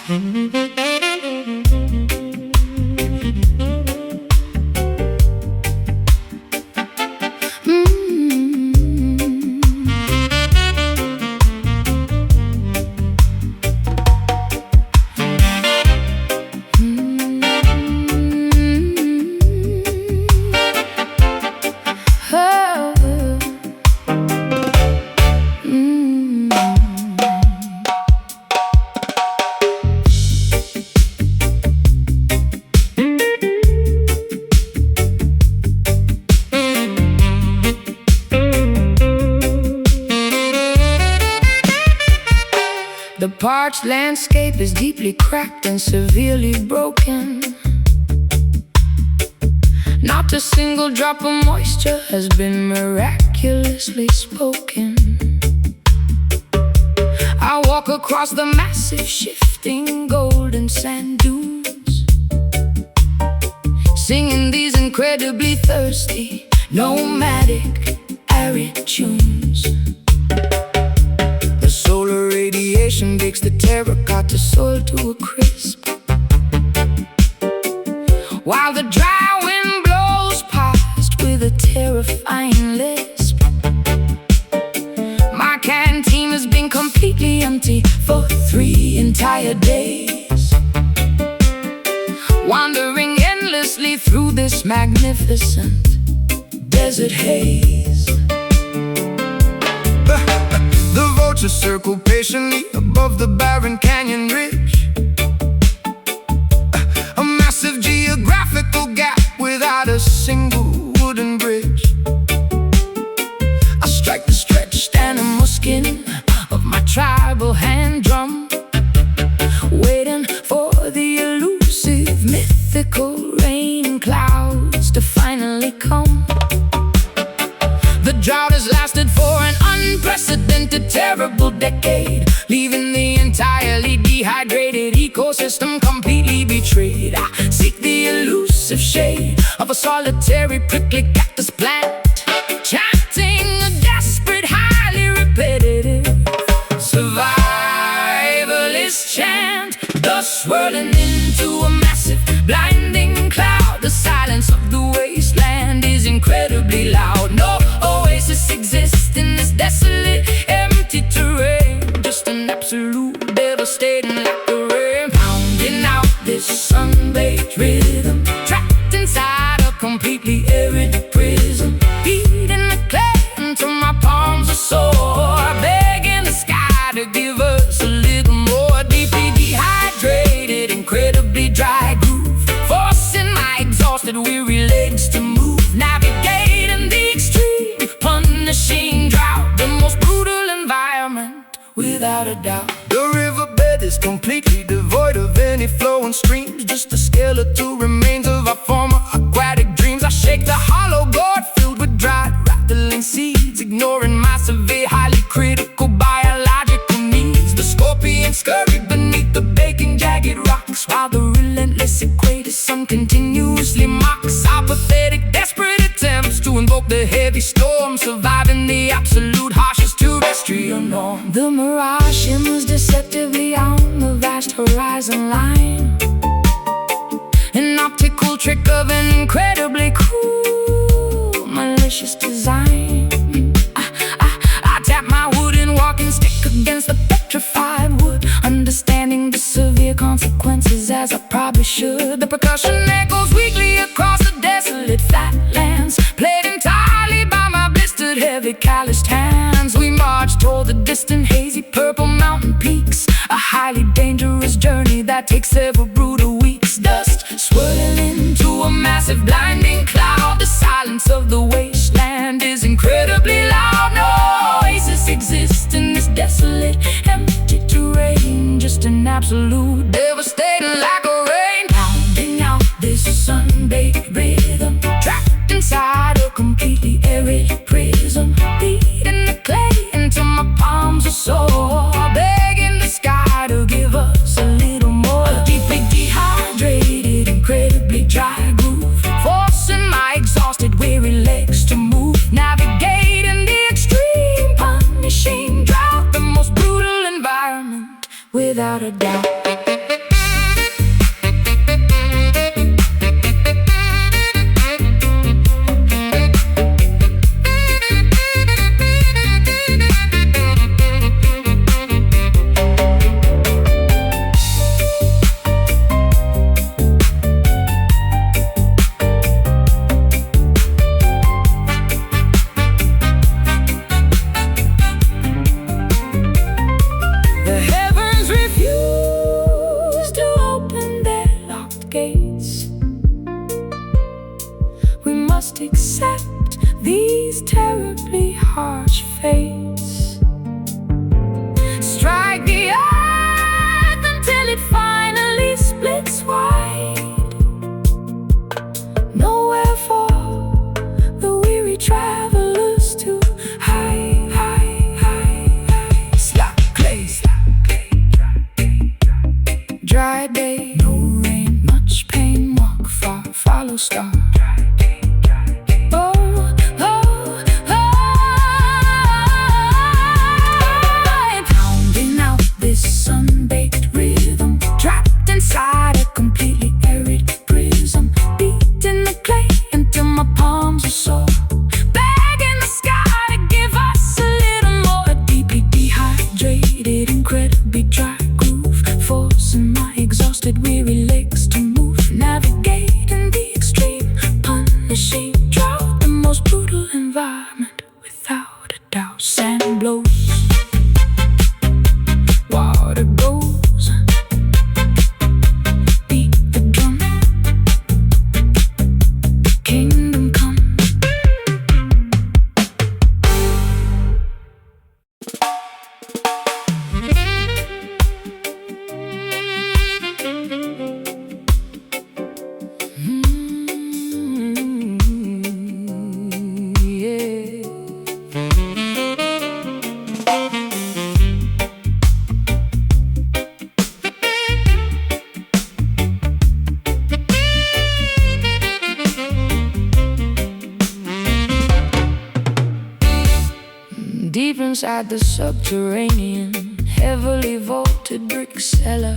The parched landscape is deeply cracked and severely broken. Not a single drop of moisture has been miraculously spoken. I walk across the massive shifting golden sand dunes, singing these incredibly thirsty, nomadic, arid tunes. The solar radiation bakes the terracotta soil to a crisp, while the dry wind blows past with a terrifying lisp. My canteen has been completely empty for 3 entire days, wandering endlessly through this magnificent desert haze. The vultures circle patiently above the barren canyon ridge, a massive geographical gap without a single wooden bridge. I strike the stretched animal skin of my tribal hand drum, waiting for the elusive, mythical rain clouds to finally come. The drought has lasted for an unprecedented, terrible decade, leaving the entirely dehydrated ecosystem completely betrayed. I seek the elusive shade of a solitary prickly cactus plant, chanting a desperate, highly repetitive survivalist chant, thus swirling into a massive, blinding cloud. The silence of the wasteland is incredibly loud. No oasis exists in this desolate, empty terrain, just an absolute devastating like the rain, pounding out this sun-baked rhythm, trapped inside a completely arid prism, beating the clay until my palms are sore, begging the sky to give us a little more. Deeply dehydrated, incredibly dry groove, forcing my exhausted, weary legs to move, navigating the extreme, punishing drought, the most brutal environment without a doubt. The riverbed is completely devoid of any flowing streams, just the skeletal remains of our former aquatic dreams. I shake the hollow gourd filled with dried, rattling seeds, ignoring my severe, highly critical biological needs. The scorpions scurry beneath the baking, jagged rocks, while the relentless equator sun continuously mocks our pathetic, desperate attempts to invoke the heavy storm, surviving the absolute harshest terrestrial norm. The mirage shimmers deceptively on the vast horizon line, an optical trick of an incredibly cruel, malicious design. I tap my wooden walking stick against the petrified wood, understanding the severe consequences as I probably should. The percussion echoes weakly across the desolate flatlands, played entirely by my blistered, heavy, calloused hands. We march toward the distant, hazy, purple mountain peaks, a highly dangerous journey that takes several brutal weeks. Dust swirling into a massive, blinding cloud. The silence of the wasteland is incredibly loud. No oasis exists in this desolate, empty terrain, just an absolute, devastating like a rain, pounding out this sun-baked rhythm, trapped inside a completely arid prism, beating the clay until my palms are sore, begging the sky to give us a little more. A deeply dehydrated, incredibly dry groove, forcing my exhausted, weary legs to move, navigating the extreme, punishing drought, the most brutal environment without a doubt. The heavens refuse to open their locked gates. We must accept these terribly harsh fates. Strike the earth until it finally splits wide. Nowhere for the weary travelers to hide. Slap clay, dry day, no rain, much pain, walk far, follow star. Weary legs to move, navigate in the extreme, punishing drought, the most brutal environment, without a doubt. Sand blows, water goes, beat the drum, kingdom come. Deep inside the subterranean, heavily vaulted brick cellar,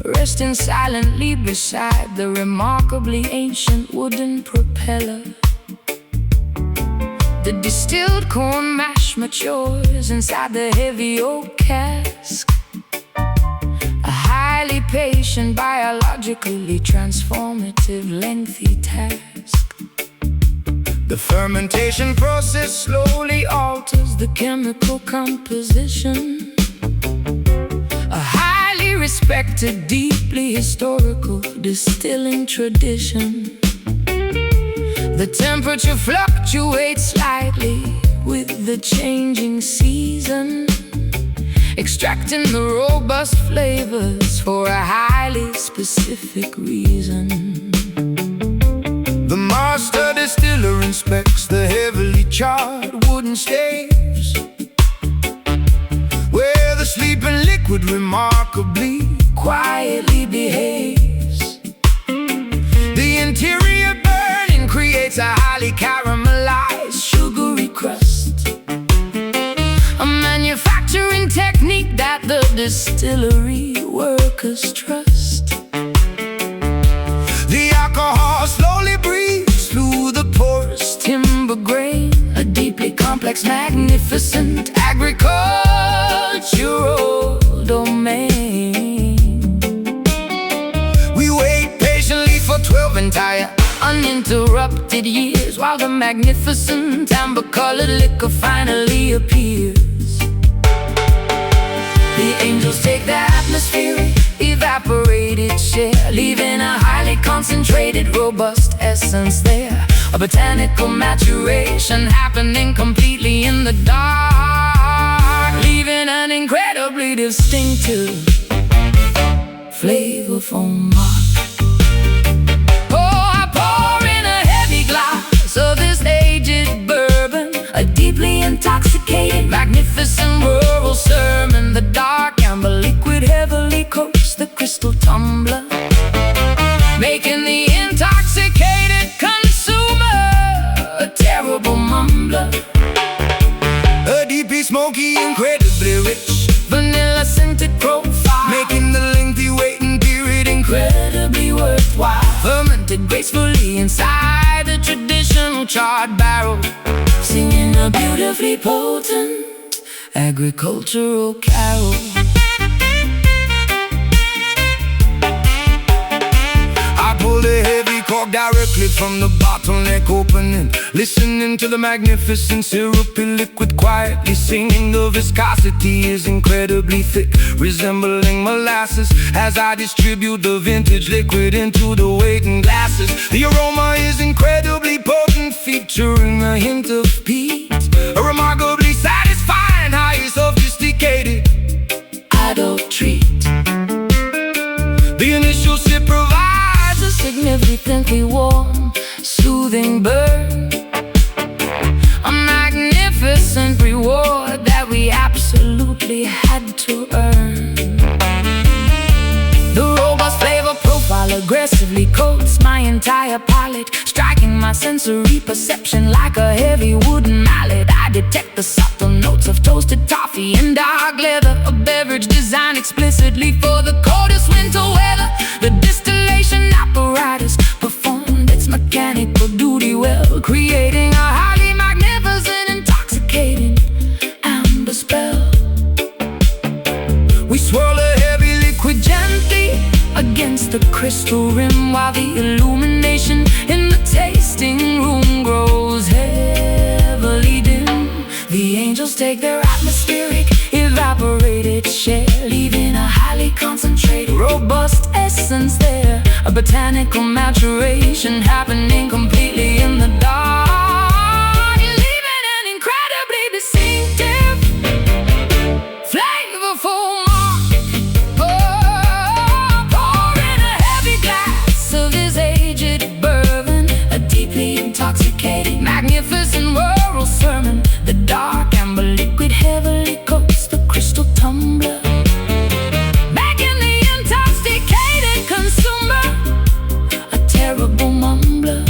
resting silently beside the remarkably ancient wooden propeller. The distilled corn mash matures inside the heavy oak cask, a highly patient, biologically transformative, lengthy task. The fermentation process slowly alters the chemical composition, a highly respected, deeply historical distilling tradition. The temperature fluctuates slightly with the changing season, extracting the robust flavors for a highly specific reason. The master distiller inspects the heavily charred wooden staves, where the sleeping liquid remarkably quietly behaves. The interior burning creates a highly caramelized, sugary crust, a manufacturing technique that the distillery workers trust. The alcohol slowly breathes through the porous timber grain, a deeply complex, magnificent agricultural domain. We wait patiently for 12 entire uninterrupted years, while the magnificent amber-colored liquor finally appears. The angels take the atmospheric, evaporated share, leaving a highly concentrated, robust essence there. A botanical maturation happening completely in the dark, leaving an incredibly distinctive, flavorful mark. Oh, I pour in a heavy glass of this aged bourbon, a deeply intoxicating, magnificent rural sermon. The dark amber liquid heavily coats the crystal tumbler, making the intoxicated consumer a terrible mumbler. A deeply smoky, incredibly rich, vanilla-scented profile, making the lengthy waiting period incredibly worthwhile. Fermented gracefully inside the traditional charred barrel, singing a beautifully potent agricultural carol. I pull the heavy cork directly from the bottle. bottleneck opening, listening to the magnificent syrupy liquid quietly singing. The viscosity is incredibly thick, resembling molasses, as I distribute the vintage liquid into the waiting glasses. The aroma is incredibly potent, featuring a hint of peat, a remarkably satisfying, highly sophisticated adult treat. The initial sip provides a significantly warm, soothing burn, a magnificent reward that we absolutely had to earn. The robust flavor profile aggressively coats my entire palate, striking my sensory perception like a heavy wooden mallet. I detect the subtle notes of toasted toffee and dark leather, a beverage designed explicitly for the coldest winter weather. The distillation apparatus performed its mechanical duty well, creating a highly magnificent, intoxicating amber spell. We swirl a heavy liquid gently against the crystal rim, while the illumination in the tasting room grows heavily dim. The angels take their atmospheric, evaporated share, leaving a highly concentrated, robust essence there, a botanical maturation happening completely in the dark, leaving an incredibly distinctive, flavorful mark. Pour in a heavy glass of this aged bourbon, a deeply intoxicating, magnificent rural sermon. The dark amber liquid heavily coats the crystal tumbler, making the intoxicated consumer a terrible mumbler.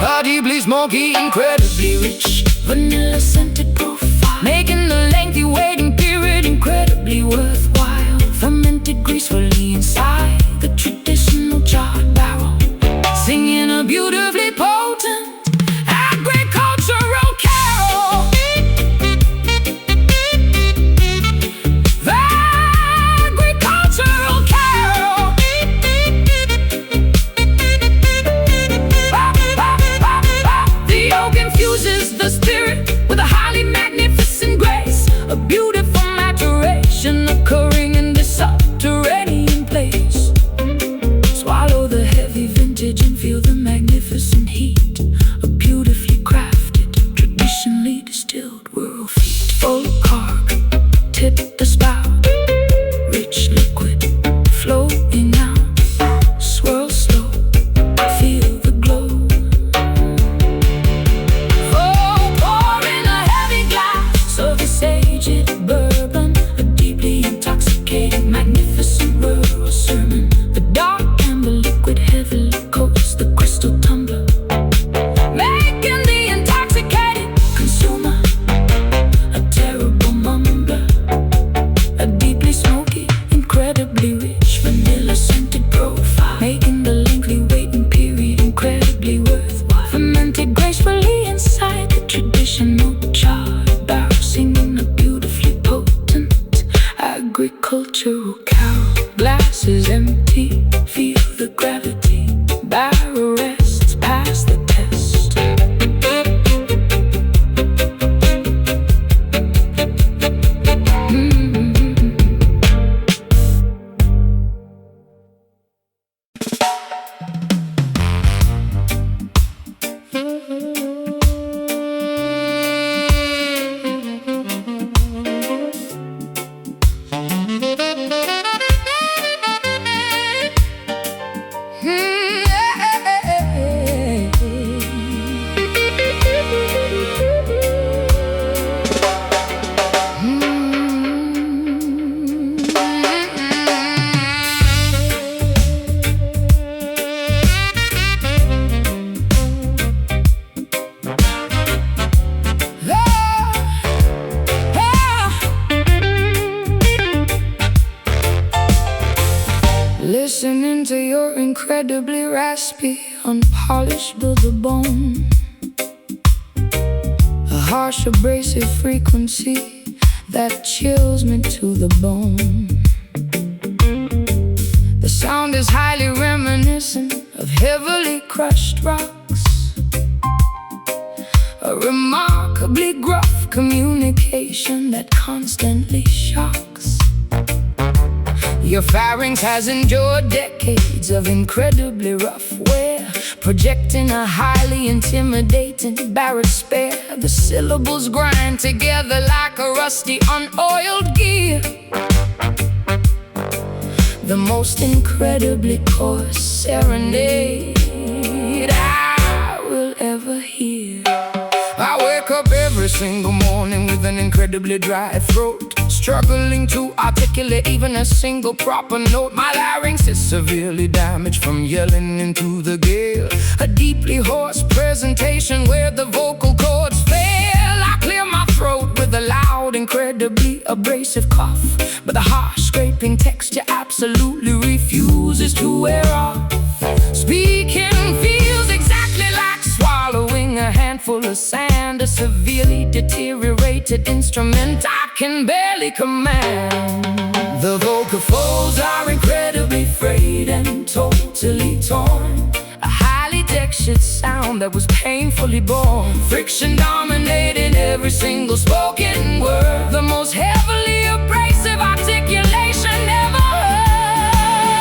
A deeply smoky, incredibly rich, vanilla scented profile, making the lengthy waiting period incredibly worthwhile. Fermented gracefully inside the traditional jarred barrel, singing a beautifully potent agricultural carol. The agricultural carol. The oak infuses the spirit with a highly magnificent grace, a beautiful maturation occurring in this subterranean place. Swallow the heavy vintage and feel the magnificent heat, a beautifully crafted, traditionally distilled world feed. Full carg, tip the spout, rich liquid flowing out, swirl slow, feel the glow. Oh, pour in a heavy glass of this aged bourbon, a deeply intoxicating, magnificent rural sermon. The dark amber liquid heavily coats the crystal tumbler, making the intoxicated consumer a terrible mumbler. A deeply smoky, incredibly rich, vanilla scented profile, making the lengthy waiting period incredibly worthwhile. Fermented gracefully inside the traditional charred barrel, singing a beautifully potent agricultural carol. Glass is empty, feel the gravity, barrel rests past the test. Listening to your incredibly raspy, unpolished to the bone, a harsh abrasive frequency that chills me to the bone. The sound is highly reminiscent of heavily crushed rock, A remarkably gruff communication that constantly shocks. Your pharynx has endured decades of incredibly rough wear, projecting a highly intimidating baritone spare. The syllables grind together like a rusty, unoiled gear. The most incredibly coarse serenade I will ever hear. I wake up every single morning with an incredibly dry throat, struggling to articulate even a single proper note. My larynx is severely damaged from yelling into the gale. A deeply hoarse presentation where the vocal cords fail. I clear my throat with a loud, incredibly abrasive cough, but the harsh scraping texture absolutely refuses to wear off. Speaking feels exactly like swallowing a handful of sand, a severely deteriorated instrument I can barely command. The vocal folds are incredibly frayed and totally torn, a highly textured sound that was painfully born. Friction dominating every single spoken word, the most heavily abrasive articulation ever heard.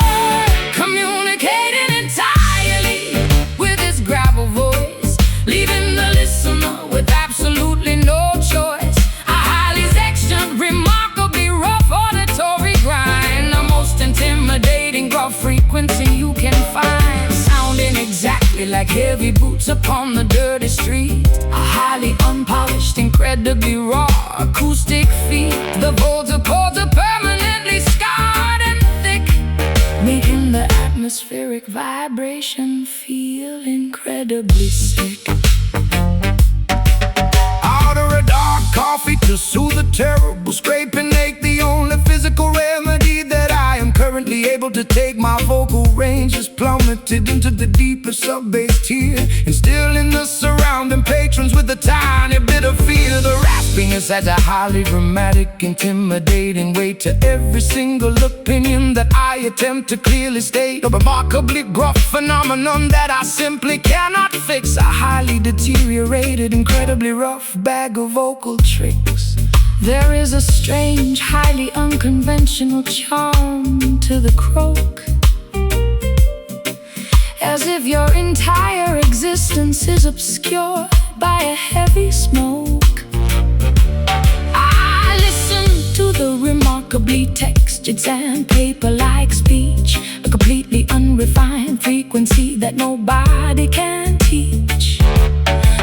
Communicating entirely with his gravel voice, leaving the listener with absolutely no choice. A highly textured, remarkably rough auditory grind, the most intimidating gruff frequency you can find, sounding exactly like heavy boots upon the dirty street. A highly unpolished, incredibly raw acoustic feat. The vocal cords are permanently scarred and thick, making the atmospheric vibration feel incredibly sick. Order a dark coffee to soothe a terrible scraping ache, the only physical remedy that I am currently able to take. My vocal range is plummeted into the deepest sub-bass tier, instilling the surrounding patrons with a tiny bit of fear. The raspiness adds a highly dramatic, intimidating weight to every single opinion that I attempt to clearly state. A remarkably gruff phenomenon that I simply cannot fix. A highly deteriorated, incredibly rough bag of vocal tricks. There is a strange, highly unconventional charm to the croak, as if your entire existence is obscured by a heavy smoke. I listen to the remarkably textured sandpaper-like speech, a completely unrefined frequency that nobody can teach.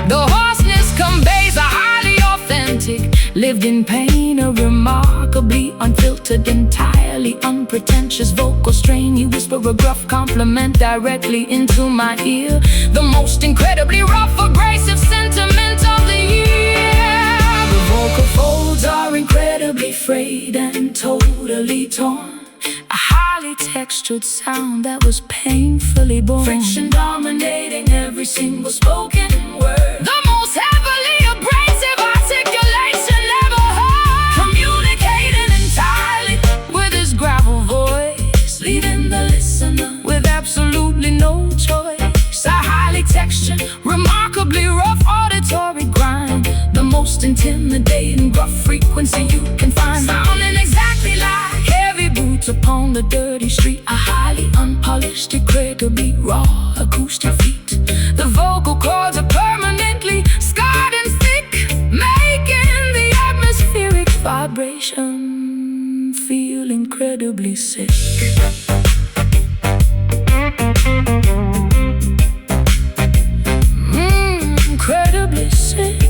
The hoarseness conveys a highly authentic, lived in pain, a remarkably unfiltered, entirely unpretentious vocal strain. You whisper a gruff compliment directly into my ear, the most incredibly rough, abrasive sentiment of the year. The vocal folds are incredibly frayed and totally torn, a highly textured sound that was painfully born. Friction dominating every single spoken word, the most heavily abrasive articulation ever heard. Communicating entirely with his gravel voice, leaving the listener with absolutely no choice. A highly textured, remarkably rough auditory grind, the most intimidating gruff frequency you can find, sounding exactly like heavy boots upon the dirty street. A highly unpolished, incredibly raw acoustic feat. The vocal cords are permanently scarred and thick, making the atmospheric vibration feel incredibly sick. Incredibly sick.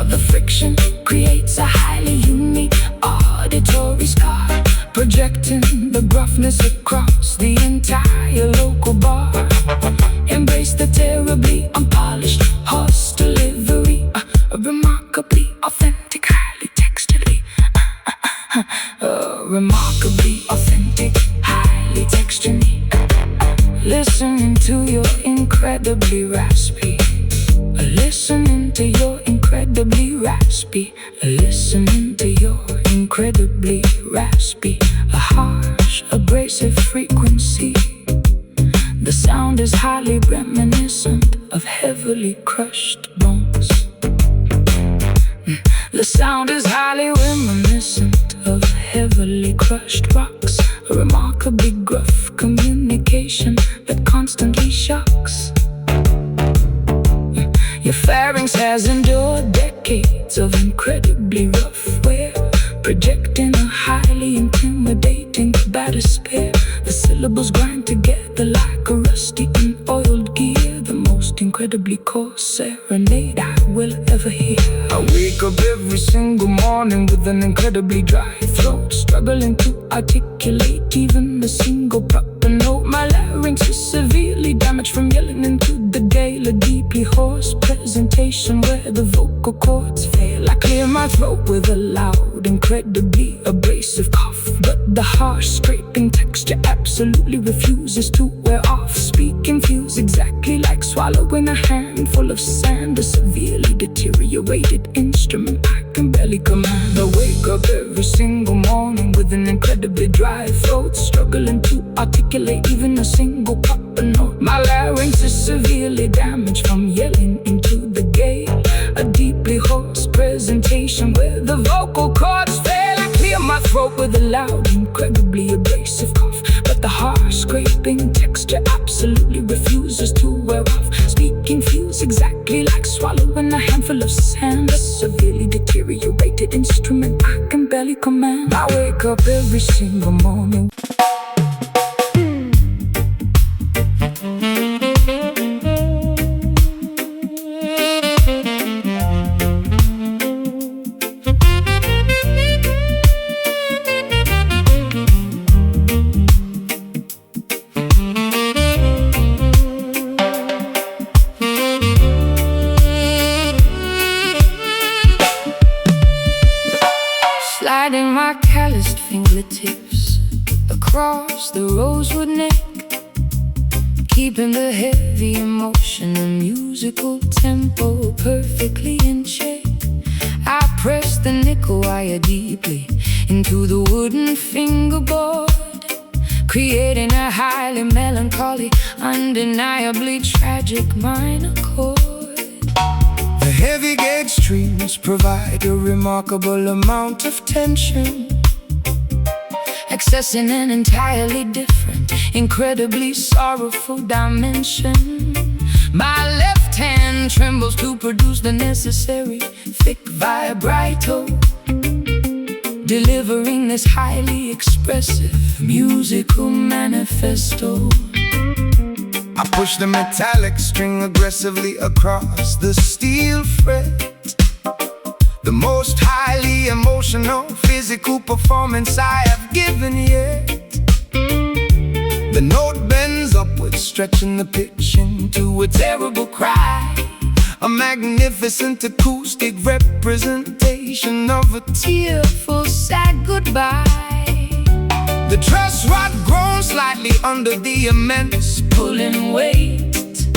The friction creates a highly unique auditory scar, projecting the gruffness across the entire local bar. Embrace the terribly unpolished horse delivery, a remarkably authentic, highly texturedly, remarkably authentic, highly texturedly, Listening to your incredibly raspy. Listening to your incredibly raspy. Listening to your incredibly raspy. A harsh, abrasive frequency. The sound is highly reminiscent of heavily crushed bones. The sound is highly reminiscent of heavily crushed rocks. A remarkably gruff communication that constantly shocks. Your pharynx has endured decades of incredibly rough wear, projecting a highly intimidating despair. The syllables grind together like a rusty and oiled gear. The most incredibly coarse serenade I will ever hear. I wake up every single morning with an incredibly dry throat, struggling to articulate even a single proper note. My larynx is severely damaged from yelling into the gale. A deeply hoarse presentation where the vocal cords fail. I clear my throat with a loud, incredibly abrasive cough, but the harsh scraping texture absolutely refuses to wear off. Speaking feels exactly like swallowing a handful of sand. A severely deteriorated instrument I can barely command. I wake up every single morning with an incredibly dry throat, struggling to articulate even a single proper note. My larynx is severely damaged from yelling into the gale. A deeply hoarse presentation where the vocal cords fail. I clear my throat with a loud, incredibly abrasive cough, but the harsh scraping texture absolutely refuses to wear off. Speaking feels exactly like swallowing a handful of sand. A severely deteriorated instrument I can barely command. I wake up every single morning. Sliding my calloused fingertips across the rosewood neck, keeping the heavy emotion and musical tempo perfectly in check. I press the nickel wire deeply into the wooden fingerboard, creating a highly melancholy, undeniably tragic minor chord. The heavy gauge strings provide a remarkable amount of tension, accessing an entirely different, incredibly sorrowful dimension. My left hand trembles to produce the necessary thick vibrato, delivering this highly expressive musical manifesto. I push the metallic string aggressively across the steel fret. The most highly emotional physical performance I have given yet. The note bends upwards, stretching the pitch into a terrible cry. A magnificent acoustic representation of a tearful, sad goodbye. The truss rod groans slightly under the immense pulling weight,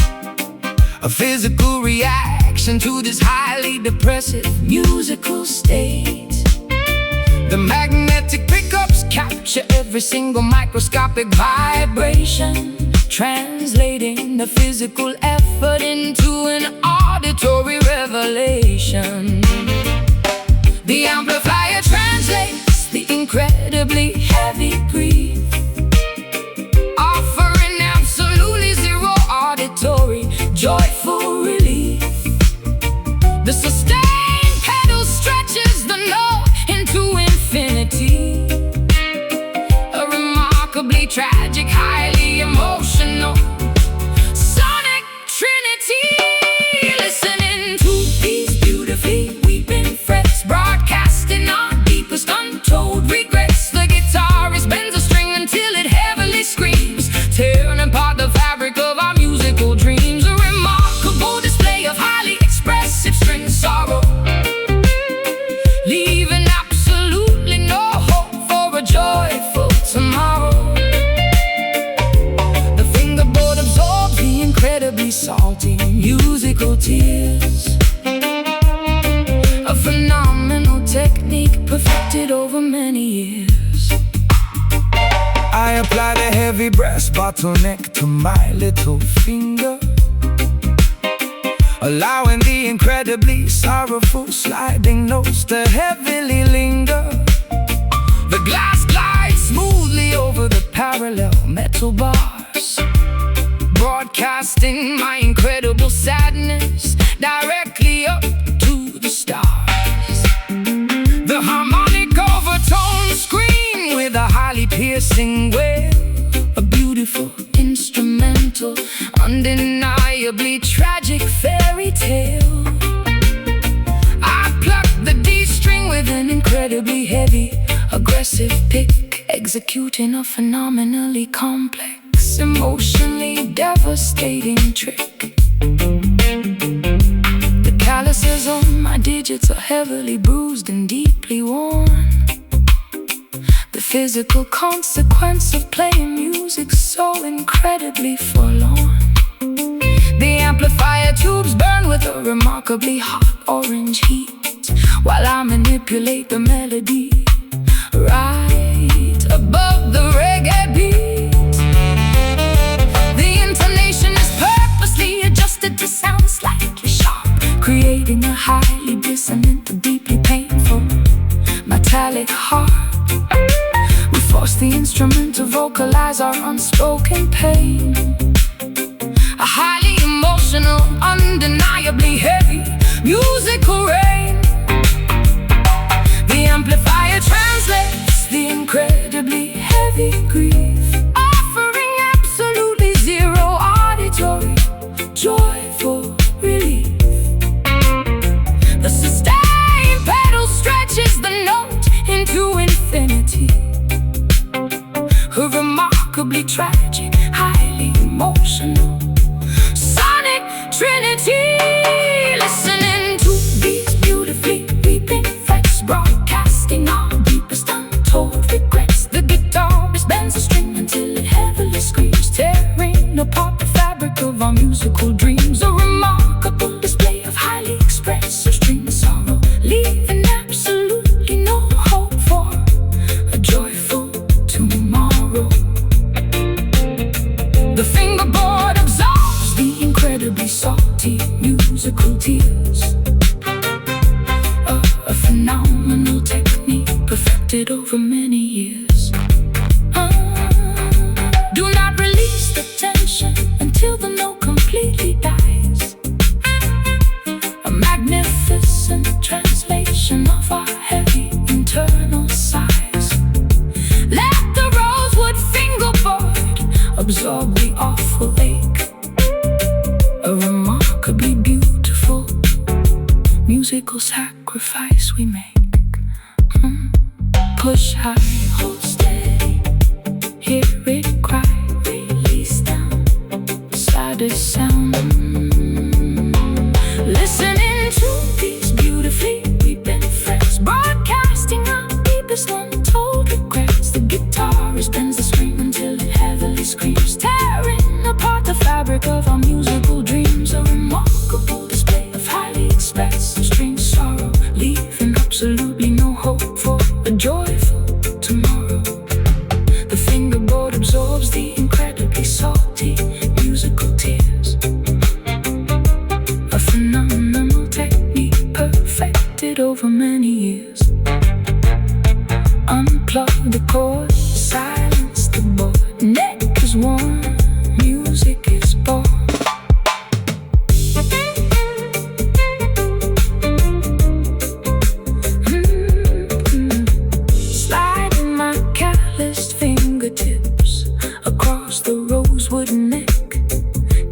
a physical reaction to this highly depressive musical state. The magnetic pickups capture every single microscopic vibration, translating the physical effort into an auditory revelation. The amplifier translates the incredibly heavy grief, offering absolutely zero auditory joyful relief. The sustained pedal stretches the note into infinity, a remarkably tragic, highly emotional sonic trinity. Listening to these beautifully weeping frets broadcasting tears. A phenomenal technique perfected over many years. I apply the heavy brass bottleneck to my little finger, allowing the incredibly sorrowful sliding notes to heavily linger. The glass glides smoothly over the parallel metal bars, broadcasting my incredible sadness directly up to the stars. The harmonic overtones scream with a highly piercing wail, a beautiful instrumental, undeniably tragic fairy tale. I pluck the D string with an incredibly heavy, aggressive pick, executing a phenomenally complex, emotionally devastating trick. The calluses on my digits are heavily bruised and deeply worn. The physical consequence of playing music so incredibly forlorn. The amplifier tubes burn with a remarkably hot orange heat, while I manipulate the melody right above the reggae beat. The intonation is purposely adjusted to sound slightly sharp, creating a highly dissonant, deeply painful, metallic harp. We force the instrument to vocalize our unspoken pain. A highly emotional, undeniably heavy musical rain. The amplifier translates the incredibly heavy grief, offering absolutely zero auditory joyful relief. The sustain pedal stretches the note into infinity, a remarkably tragic, highly emotional sonic trinity. Listening to these beautifully weeping frets, broadcasting our deepest untold regrets. The guitarist bends the string until it heavily screams, tearing apart the fabric of our musical dreams. A remarkable display of highly expressive string sorrow, leaving absolutely no hope for a joyful tomorrow. The fingerboard absorbs the incredibly salty musical tears. A phenomenal technique perfected over many years. Do not release the tension until the note completely dies. A magnificent translation of our heavy internal sighs. Let the rosewood fingerboard absorb the awful ache. A remarkably beautiful musical sacrifice we make. Push high, hold steady, hear it cry, release down, saddest sound. Listening to these beautifully weeping frets, broadcasting our deepest untold regrets. The guitarist bends the string until it heavily screams, tearing apart the fabric of our musical dreams. A remarkable display of highly expressive string sorrow, leaving absolutely no hope for a joyful tomorrow. The fingerboard absorbs the incredibly salty musical tears. A phenomenal technique perfected over many years. Unplug the cord, silence the board. Neck is warm, music is born. Sliding my calloused fingertips across the rosewood neck,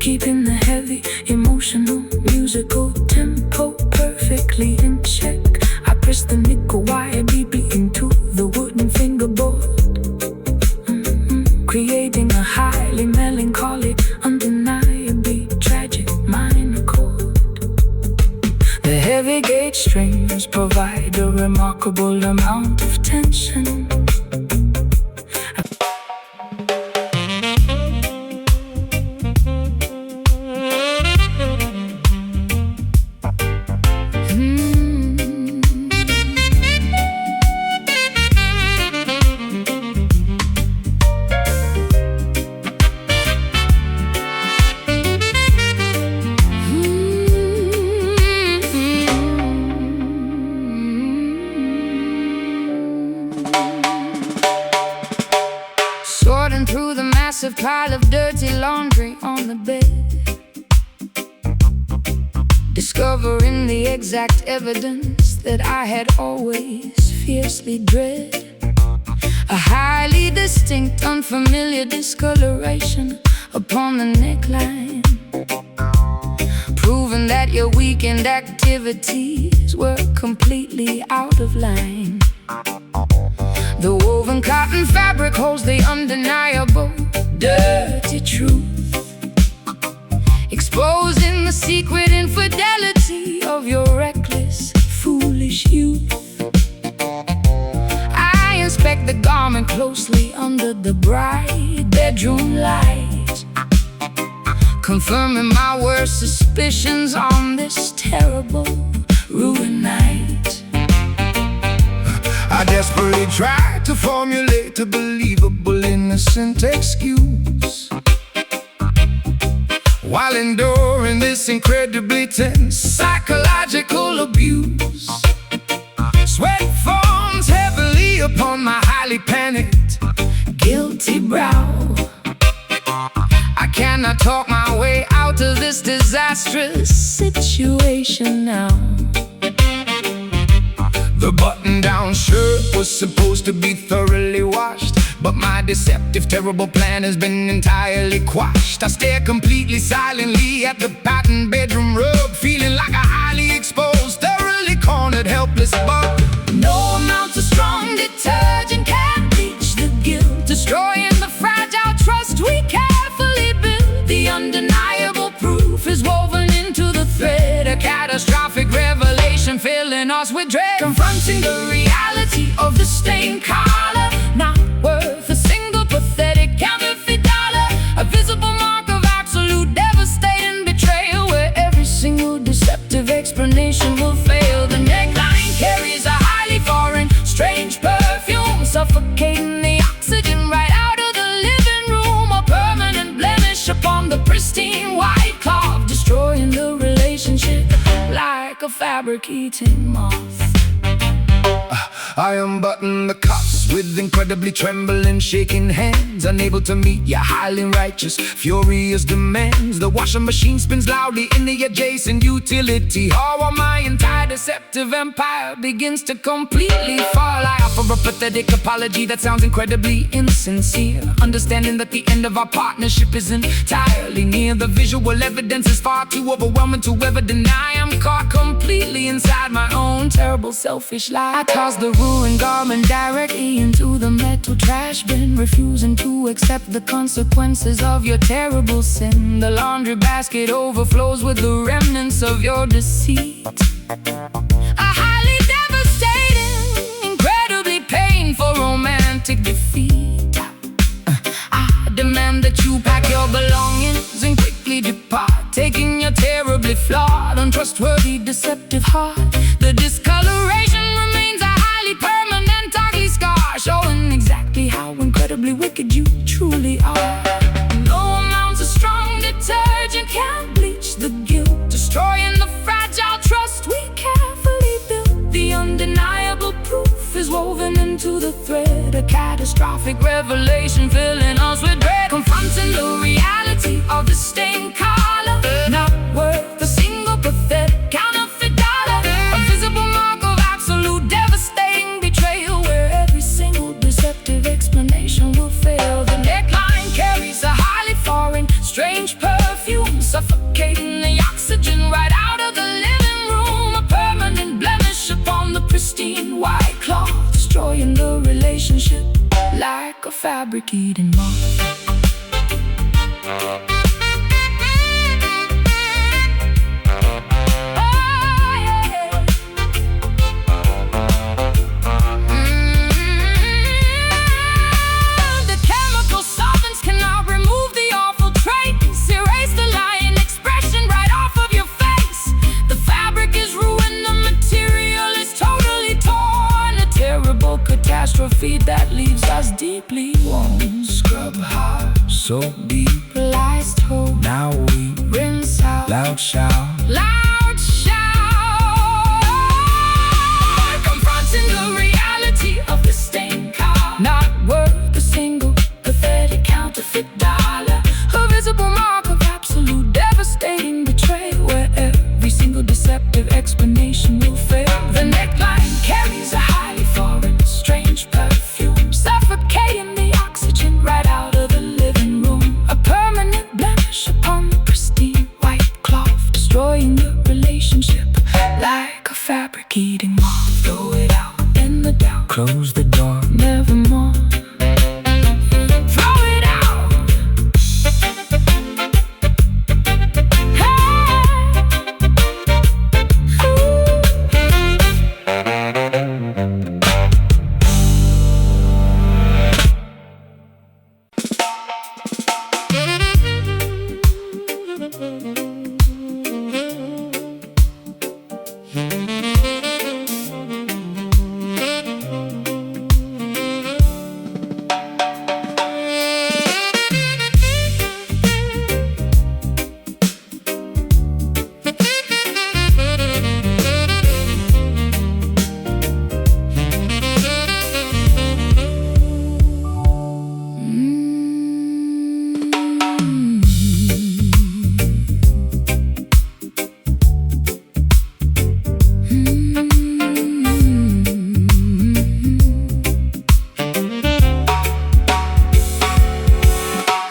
keeping the heavy, emotional, musical tempo perfectly in check. I press the nickel wire deeply into the wooden fingerboard, creating a highly melancholy, undeniably tragic minor chord. The heavy gauge strings provide a remarkable amount of tension. massive pile of dirty laundry on the bed, discovering the exact evidence that I had always fiercely dread. A highly distinct, unfamiliar discoloration upon the neckline, proving that your weekend activities were completely out of line. The woven cotton fabric holds the undeniable dirty truth, exposing the secret infidelity of your reckless, foolish youth. I inspect the garment closely under the bright bedroom light, confirming my worst suspicions on this terrible, ruined night. I desperately tried to formulate a believable, innocent excuse, while enduring this incredibly tense psychological abuse. Sweat forms heavily upon my highly panicked, guilty brow. I cannot talk my way out of this disastrous situation now. The button-down shirt was supposed to be thoroughly washed, but my deceptive, terrible plan has been entirely quashed. I stare completely silently at the patterned bedroom rug, feeling like a highly exposed, thoroughly cornered, helpless bug. No amount of strong detergent can bleach the guilt, destroying the fragile trust we carefully built. The undeniable proof is woven into the thread, a catastrophic revelation filling us with dread. Confronting the reality of the stained collar, not worth a single pathetic counterfeit dollar, a visible mark of absolute devastating betrayal, where every single deceptive explanation will fail. The neckline carries a highly foreign, strange perfume, suffocating the oxygen right out of the living room, a permanent blemish upon the pristine white cloth, destroying the relationship like a fabric-eating moth. I unbutton the cuffs with incredibly trembling, shaking hands, unable to meet your highly righteous, furious demands. The washing machine spins loudly in the adjacent utility hall, while my entire deceptive empire begins to completely fall. I offer a pathetic apology that sounds incredibly insincere, understanding that the end of our partnership is entirely near. The visual evidence is far too overwhelming to ever deny. I'm caught completely inside my own terrible, selfish lie. I toss the ruined garment directly into the metal trash bin, refusing to accept the consequences of your terrible sin. The laundry basket overflows with the remnants of your deceit, a highly devastating, incredibly painful romantic defeat. I demand that you pack your belongings and quickly depart, taking your terribly flawed, untrustworthy, deceptive heart. The discoloration remains a highly permanent, ugly scar, showing exactly how incredibly wicked you truly are. No amounts of strong detergent can bleach the guilt, destroying the fragile trust we carefully built. The undeniable proof is woven into the thread, a catastrophic revelation filling us with dread. Confronting the reality of the stained collar, not worth a single pathetic counterfeit dollar, a visible mark of absolute devastating betrayal, where every single deceptive explanation will fail. The neckline carries a highly foreign, strange perfume, suffocating the oxygen right out of the living room, a permanent blemish upon the pristine white cloth, destroying the relationship like a fabric-eating moth. Catastrophe that leaves us deeply worn. Scrub hard, so deep, Lies told, now we rinse out, loud shout. loud shout. Confronting the reality of the stained car, not worth a single pathetic counterfeit dollar. close the door. Nevermore. Throw it out.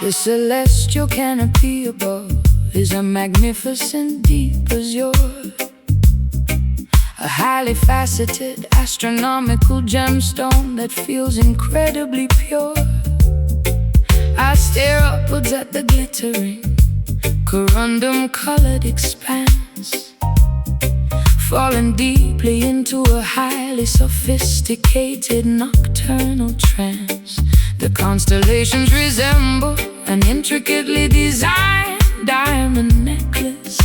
The celestial canopy above is a magnificent deep azure, a highly faceted astronomical gemstone that feels incredibly pure. I stare upwards at the glittering corundum-colored expanse, falling deeply into a highly sophisticated nocturnal trance. The constellations resemble an intricately designed diamond necklace,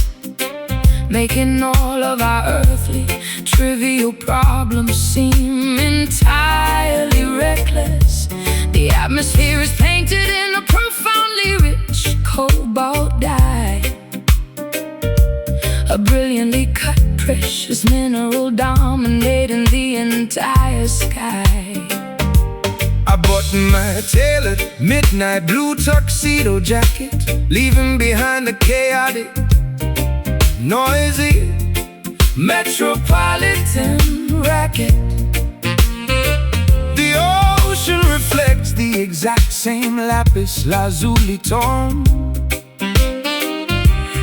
making all of our earthly trivial problems seem entirely reckless. The atmosphere is painted in a profoundly rich cobalt dye, a brilliantly cut precious mineral dominating the entire sky. I bought my tailored midnight blue tuxedo jacket, leaving behind the chaotic, noisy metropolitan racket. The ocean reflects the exact same lapis lazuli tone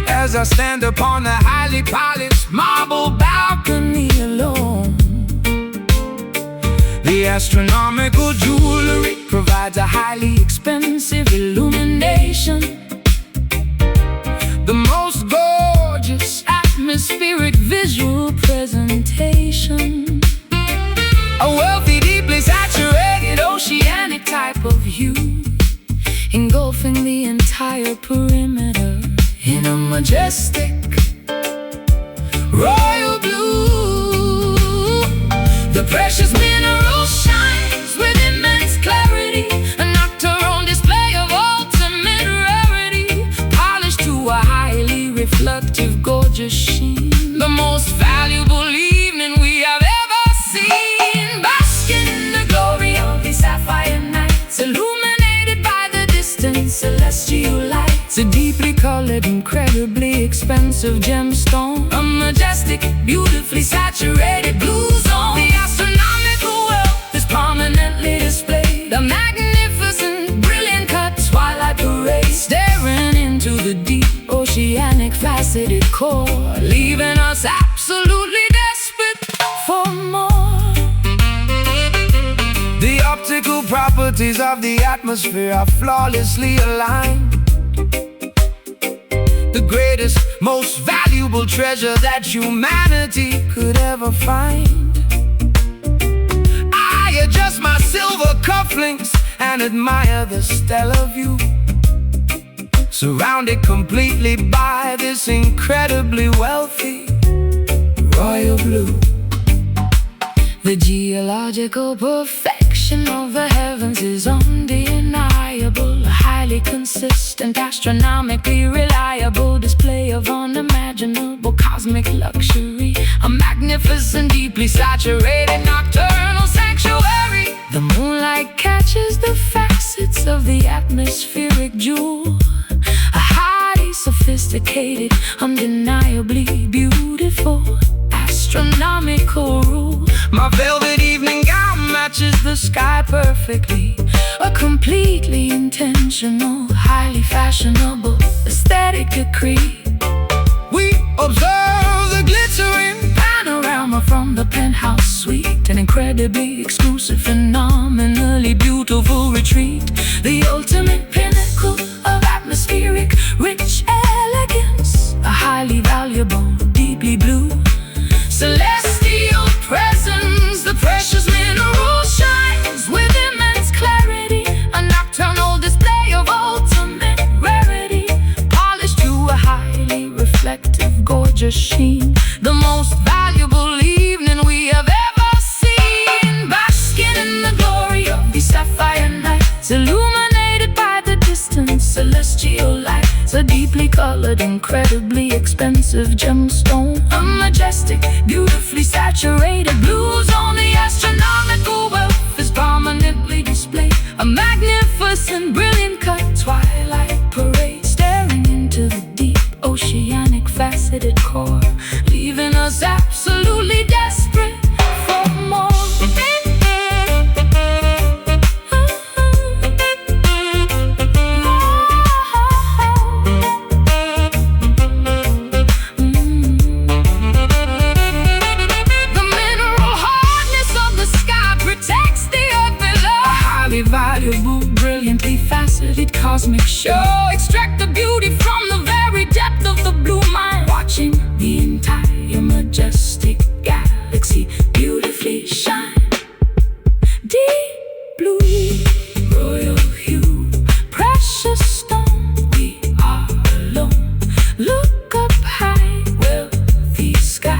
as I stand upon the highly polished marble balcony alone. The astronomical jewelry provides a highly expensive illumination, the most gorgeous atmospheric visual presentation, a wealthy, deeply saturated oceanic type of hue, engulfing the entire perimeter in a majestic royal blue. The precious mineral shines with immense clarity, a nocturnal display of ultimate rarity, polished to a highly reflective, gorgeous sheen. The most valuable evening we have ever seen, basking in the glory of these sapphire nights, illuminated by the distant celestial lights. A deeply colored, incredibly expensive gemstone, a majestic, beautifully saturated blue zone. The astronomical wealth is prominently displayed, a magnificent, brilliant cut twilight parade, staring into the deep oceanic faceted core, leaving us absolutely desperate for more. The optical properties of the atmosphere are flawlessly aligned, the greatest, most valuable treasure that humanity could ever find. I adjust my silver cufflinks and admire the stellar view, surrounded completely by this incredibly wealthy royal blue. The geological perfection of the heavens is undeniable, a highly consistent, astronomically reliable display of unimaginable cosmic luxury, a magnificent, deeply saturated nocturnal sanctuary. The moonlight catches the facets of the atmospheric jewel, a highly sophisticated, undeniably beautiful astronomical rule. My velvet evening gown matches the sky perfectly, A completely intentional, highly fashionable aesthetic decree. we observe the glittering Panorama from the the penthouse suite, an incredibly exclusive, phenomenally beautiful retreat. The ultimate pinnacle of atmospheric, rich elegance. A highly valuable, deeply blue, celestial presence. The precious mineral shines with immense clarity. A nocturnal display of ultimate rarity, polished to a highly reflective, gorgeous sheen. The most valuable evening we have ever seen. Basking in the glory of these sapphire nights, illuminated by the distant celestial lights. A deeply colored, incredibly expensive gemstone. A majestic, beautifully saturated blue zone. The astronomical wealth is prominently displayed. A magnificent, brilliant cut twilight parade, staring into the deep, oceanic, faceted core, leaving us absolutely desperate for more. The mineral hardness of the sky protects the earth below. A highly valuable, brilliantly faceted cosmic show. Extract the beauty from the very depth of the blue mind, watching the entire majestic galaxy beautifully shine. Deep blue, royal hue, precious stone. We are alone. Look up high, wealthy sky.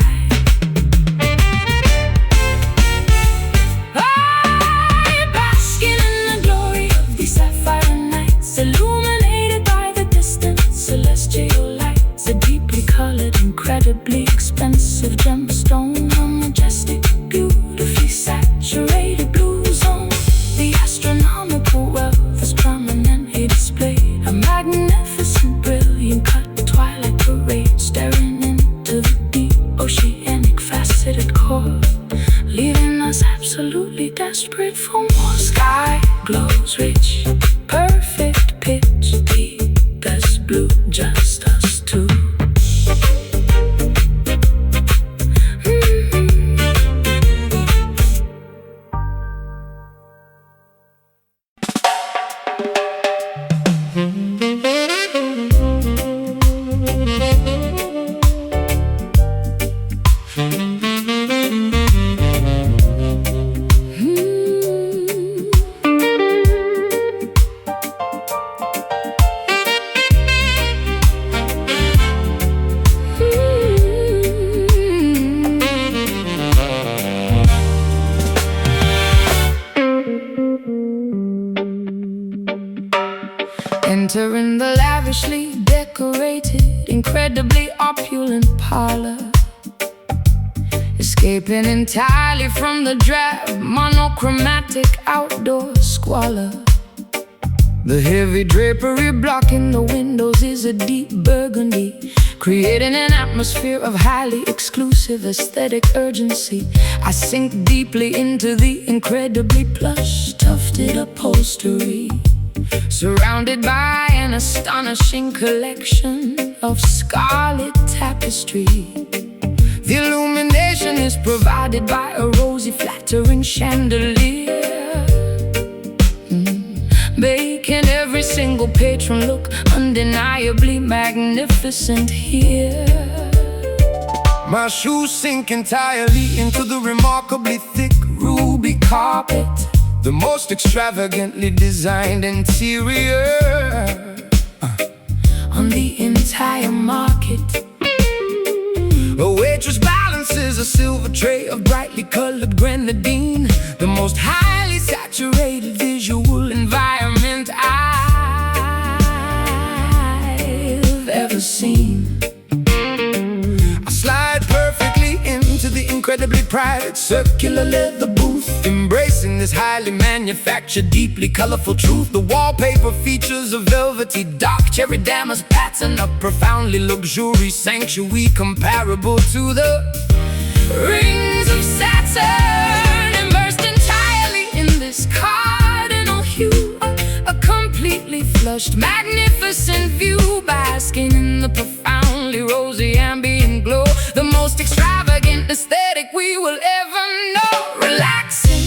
I basking in the glory of these sapphire nights, illuminated by the distant celestial lights. A deeply colored, incredibly expensive gemstone. A majestic, beautifully saturated blue zone. The astronomical wealth is prominently displayed. A magnificent, brilliant cut twilight parade, staring into the deep, oceanic, faceted core, leaving us absolutely desperate for more. Sky glows rich, perfect pitch, deepest blue, just us two. Entering the lavishly decorated, incredibly opulent parlor, escaping entirely from the drab, monochromatic outdoor squalor. The heavy drapery blocking the windows is a deep burgundy, creating an atmosphere of highly exclusive aesthetic urgency. I sink deeply into the incredibly plush, tufted upholstery, surrounded by an astonishing collection of scarlet tapestry. The illumination is provided by a rosy, flattering chandelier, making every single patron look undeniably magnificent here. My shoes sink entirely into the remarkably thick ruby carpet, the most extravagantly designed interior on the entire market. A waitress balances a silver tray of brightly colored grenadine, the most highly saturated visual environment I've ever seen. I slide perfectly into the incredibly private circular leather booth, embracing this highly manufactured, deeply colorful truth. The wallpaper features a velvety dark cherry damask pattern, a profoundly luxurious sanctuary comparable to the rings of Saturn, immersed entirely in this cardinal hue. A completely flushed, magnificent view, basking in the profoundly rosy ambient glow. The most extravagant aesthetic we we will ever know. Relaxing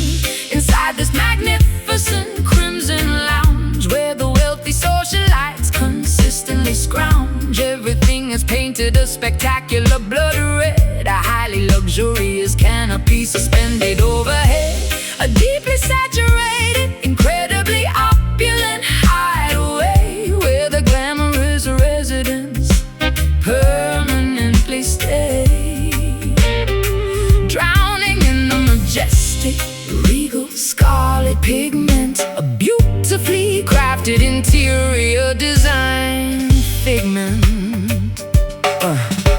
inside this magnificent crimson lounge, where the wealthy socialites consistently scrounge. Everything is painted a spectacular blood red, a highly luxurious canopy suspended overhead, a deeply saturated, incredibly opulent hideaway, where the glamorous residents permanently stay, drowning in the majestic, regal scarlet pigment, a beautifully crafted interior design figment.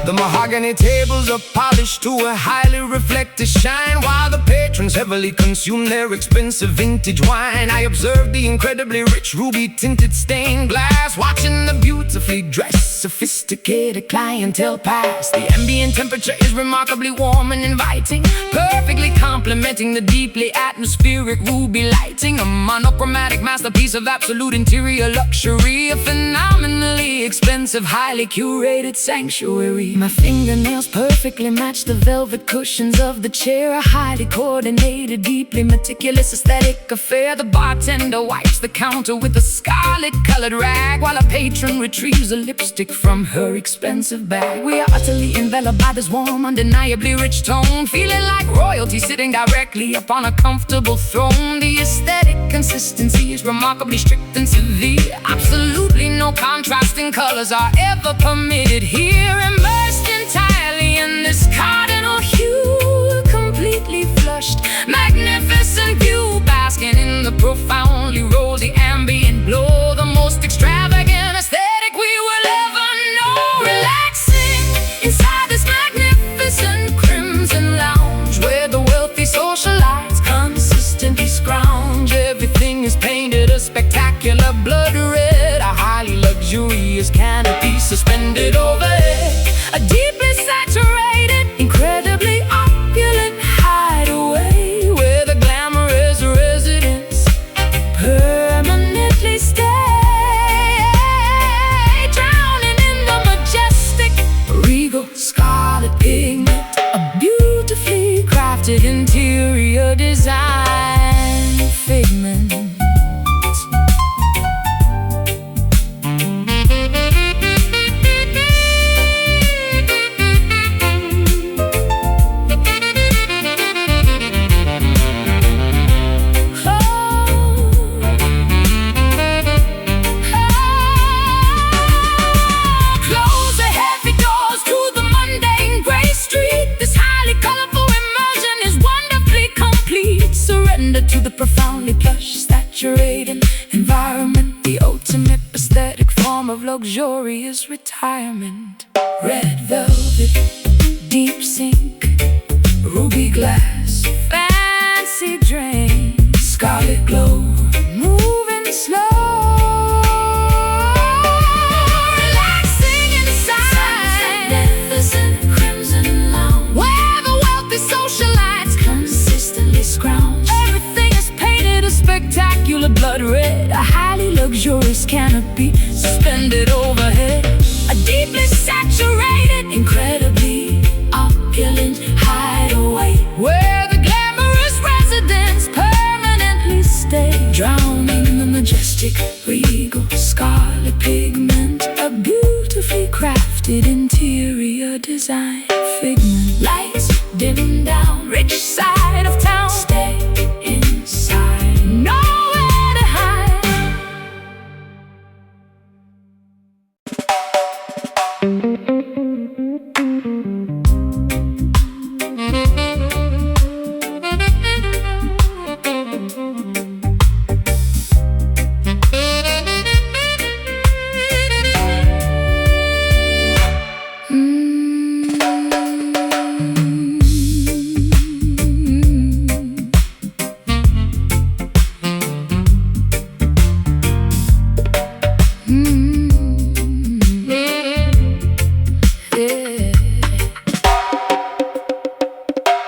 The mahogany tables are polished to a highly reflective shine, while the patrons heavily consume their expensive vintage wine. I observe the incredibly rich ruby-tinted stained glass, watching the beautifully dressed, sophisticated clientele pass. The ambient temperature is remarkably warm and inviting, perfectly complementing the deeply atmospheric ruby lighting. A monochromatic masterpiece of absolute interior luxury, a phenomenally expensive, highly curated sanctuary. My fingernails perfectly match the velvet cushions of the chair, a highly coordinated, deeply meticulous aesthetic affair. The bartender wipes the counter with a scarlet-colored rag, while a patron retrieves a lipstick from her expensive bag. We are utterly enveloped by this warm, undeniably rich tone, feeling like royalty sitting directly upon a comfortable throne. The aesthetic consistency is remarkably strict and severe. Absolutely no contrasting colors are ever permitted here. Immersed entirely in this cardinal hue, completely flushed, magnificent view, basking in the profoundly rosy ambient glow, the most extravagant aesthetic we will ever know. Relaxing inside this magnificent crimson lounge, where the wealthy socialites consistently scrounge. Everything is painted a spectacular blood red, a highly luxurious canopy suspended overhead, a deeply saturated, incredibly opulent hideaway, where the glamorous residents permanently stay, drowning in the majestic, regal scarlet pigment, a beautifully crafted interior design figment. To the profoundly plush, saturated environment, the ultimate aesthetic form of luxurious retirement. Red velvet, deep sink, ruby glass, fancy drink, scarlet glow, moving slow. Relaxing inside magnificent crimson lounge, where the wealthy socialites consistently scrounge. Spectacular blood red, a highly luxurious canopy suspended overhead, a deeply saturated, incredibly opulent hideaway, where the glamorous residents permanently stay, drowning in the majestic, regal scarlet pigment, a beautifully crafted interior design figment. Lights dim down, rich side of town, stay inside, nowhere to hide.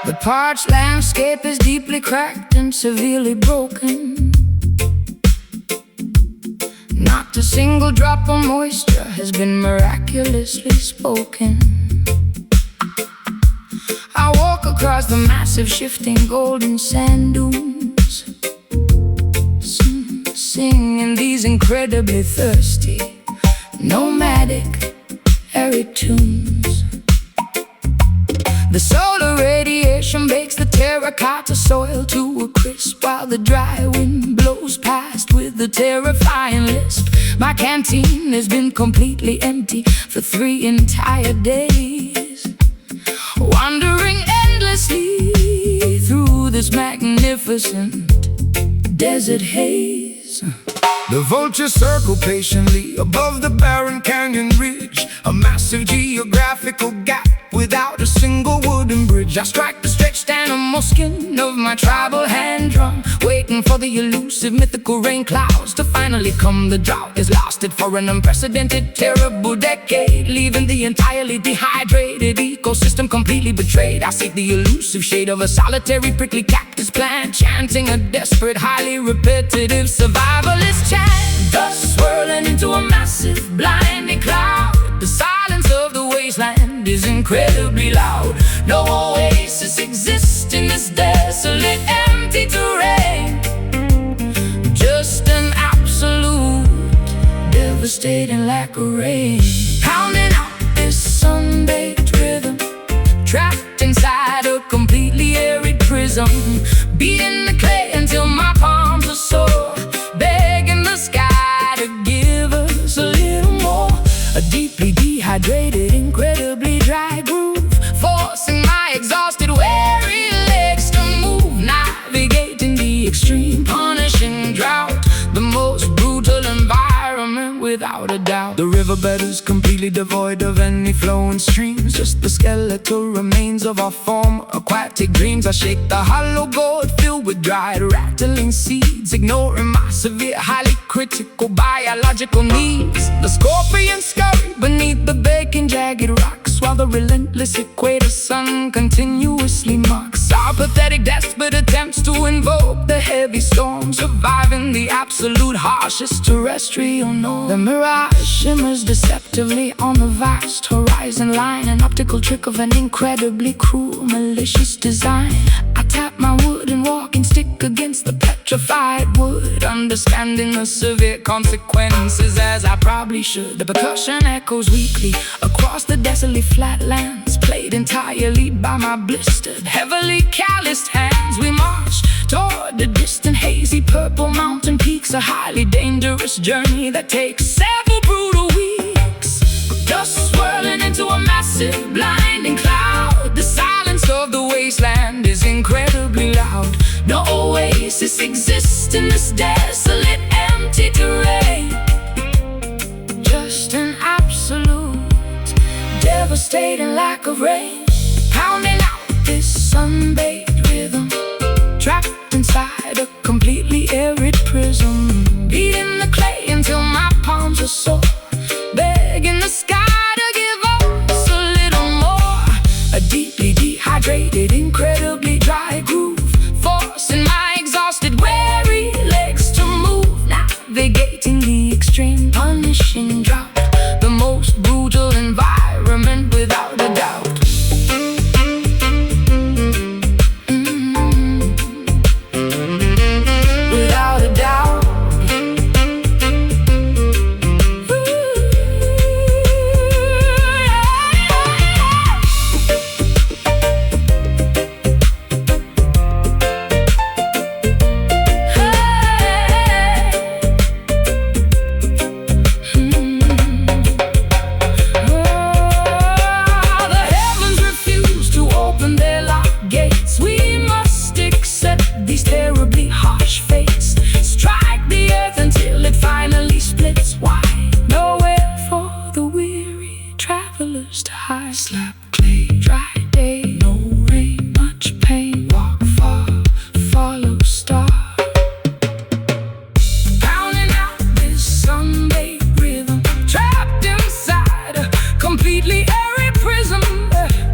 The parched landscape is deeply cracked and severely broken. Not a single drop of moisture has been miraculously spoken. I walk walk across the massive shifting golden sand dunes, singing these incredibly thirsty, nomadic, arid tunes. The solar radiation bakes the terracotta soil to a crisp, while the dry wind blows past with a terrifying lisp. My canteen has been completely empty for 3 entire days, wandering endlessly through this magnificent desert haze. The vultures circle patiently above the barren canyon ridge, a massive geographical gap without a single wooden bridge. I strike the stretched animal skin of my tribal hand drum, waiting for the elusive mythical rain clouds to finally come. The drought has lasted for an unprecedented, terrible decade, leaving the entirely dehydrated ecosystem completely betrayed. I seek the elusive shade of a solitary prickly cactus plant, chanting a desperate, highly repetitive survivalist chant. Dust swirling into a massive, blinding cloud. The silence of the wasteland is incredibly loud. No oasis exists in this desolate, empty terrain. Just an absolute, devastating lack of rain. Pounding out this sun-baked rhythm, trapped inside a completely arid prism, beating the clay until my palms are sore, begging the sky to give us a little more. A deeply dehydrated, incredibly dry groove, forcing my exhausted, weary legs to move, navigating the extreme, punishing drought, the most brutal environment without a doubt. The riverbed is completely devoid of any flowing streams, just the skeletal remains of our former aquatic dreams. I shake the hollow gourd filled with dried, rattling seeds, ignoring my severe, highly critical biological needs. The scorpions scurry beneath the baking jagged rocks, while the relentless equator sun continuously mocks our pathetic, desperate attempts to invoke the heavy storm, surviving the absolute harshest terrestrial norm. The mirage shimmers deceptively on the vast horizon line, an optical trick of an incredibly cruel, malicious design. I tap my wooden walking stick against the petrified wood, understanding the severe consequences as I probably should. The percussion echoes weakly across the desolate flatlands, played entirely by my blistered, heavily calloused hands. We march toward the distant, hazy purple mountain peaks, a highly dangerous journey that takes several brutal weeks. Dust swirling into a massive, blinding cloud. The silence of the wasteland is incredibly loud. No oasis exists in this desolate, empty terrain. Just an absolute, devastating lack of rain. Pounding out this sun-baked rhythm, trapped inside a completely arid prism, beating the clay until my palms are sore, begging the sky to give us a little more. A deeply dehydrated, incredibly dry groove, forcing my exhausted, weary legs to move, navigating the extreme, punishing drought, the most brutal environment without a doubt. Without a doubt. To high slap clay, dry day, no rain, much pain, walk far, follow star. Pounding out this sun-baked rhythm, trapped inside a completely arid prism,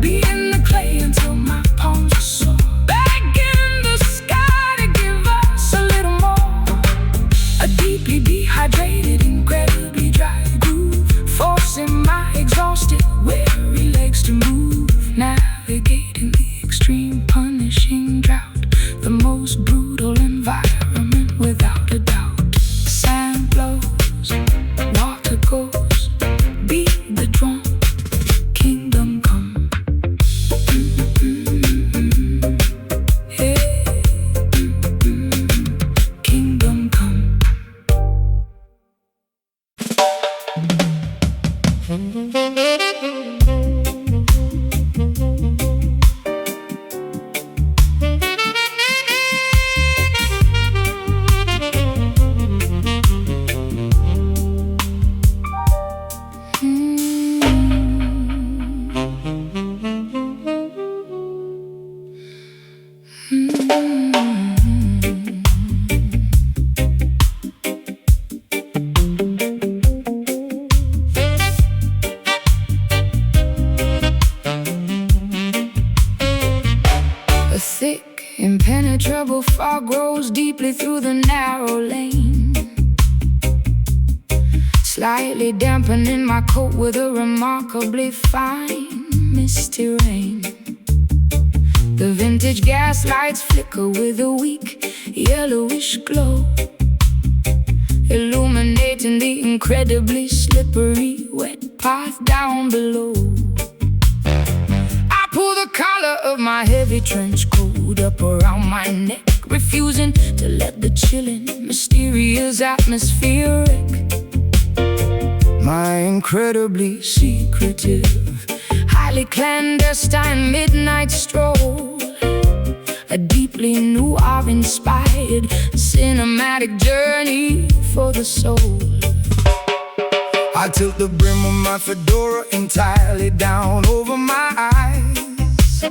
beating the clay until my palms are sore, begging the sky to give us a little more. fog grows deeply through the narrow lane, slightly dampening my coat with a remarkably fine misty rain. The vintage gas lights flicker with a weak yellowish glow, illuminating the incredibly slippery wet path down below. I pull the collar of my heavy trench coat up around my neck, refusing to let the chilling, mysterious atmosphere wreck my incredibly secretive, highly clandestine midnight stroll. A deeply noir-inspired cinematic journey for the soul. I tilt the brim of my fedora entirely down over my eyes,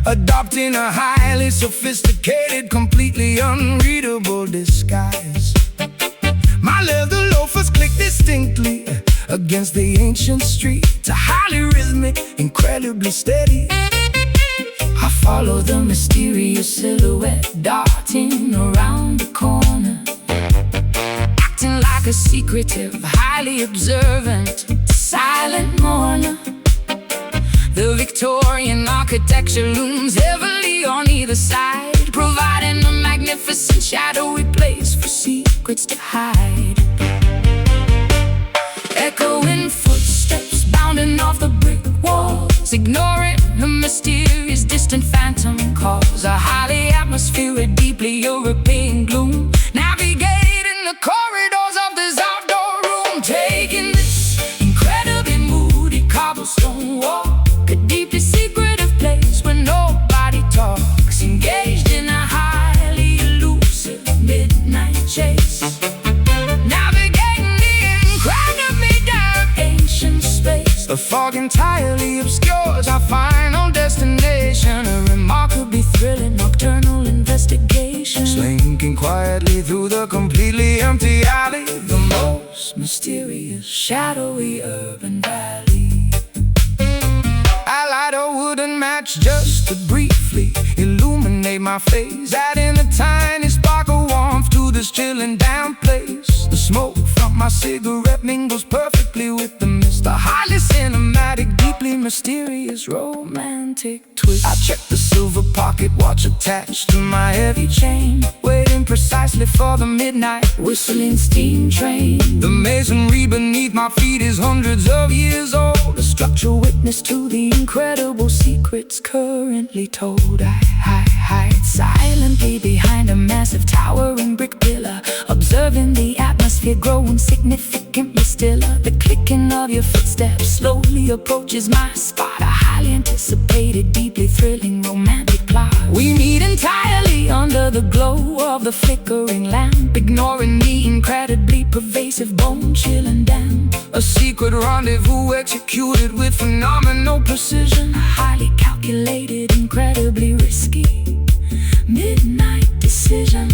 adopting a highly sophisticated, completely unreadable disguise. My leather loafers click distinctly against the ancient street, a highly rhythmic, incredibly steady. I follow the mysterious silhouette darting around the corner, acting like a secretive, highly observant, silent mourner. The Victorian architecture looms heavily on either side, providing a magnificent shadowy place for secrets to hide. Echoing footsteps bounding off the brick walls, ignoring the mysterious distant phantom calls. A highly atmospheric, deeply European gloom, navigating the corridors of this outdoor room, taking this incredibly moody cobblestone walk, a deeply secretive place where nobody talks, engaged in a highly elusive midnight chase, navigating the incredibly dark ancient space. The fog entirely obscures our final destination, A remarkably thrilling nocturnal investigation, slinking quietly through the completely empty alley, the most mysterious, shadowy urban valley. I light a wooden match just to briefly illuminate my face, adding a tiny spark of warmth to this chilling damp place. The smoke from my cigarette mingles perfectly with the mist, a highly cinematic, deeply mysterious, romantic twist. I check the silver pocket watch attached to my heavy chain, waiting precisely for the midnight whistling steam train. The masonry beneath my feet is hundreds of years old, a structural witness to the incredible secrets currently told. I hide silently behind a massive towering brick pillar, observing the atmosphere growing significantly stiller. The clicking of your footsteps slowly approaches my spot, a highly anticipated, deeply thrilling, romantic plot. We meet entirely under the glow of the flickering lamp, ignoring the incredibly pervasive, bone-chilling damp. A secret rendezvous executed with phenomenal precision, Highly calculated, incredibly risky midnight decision.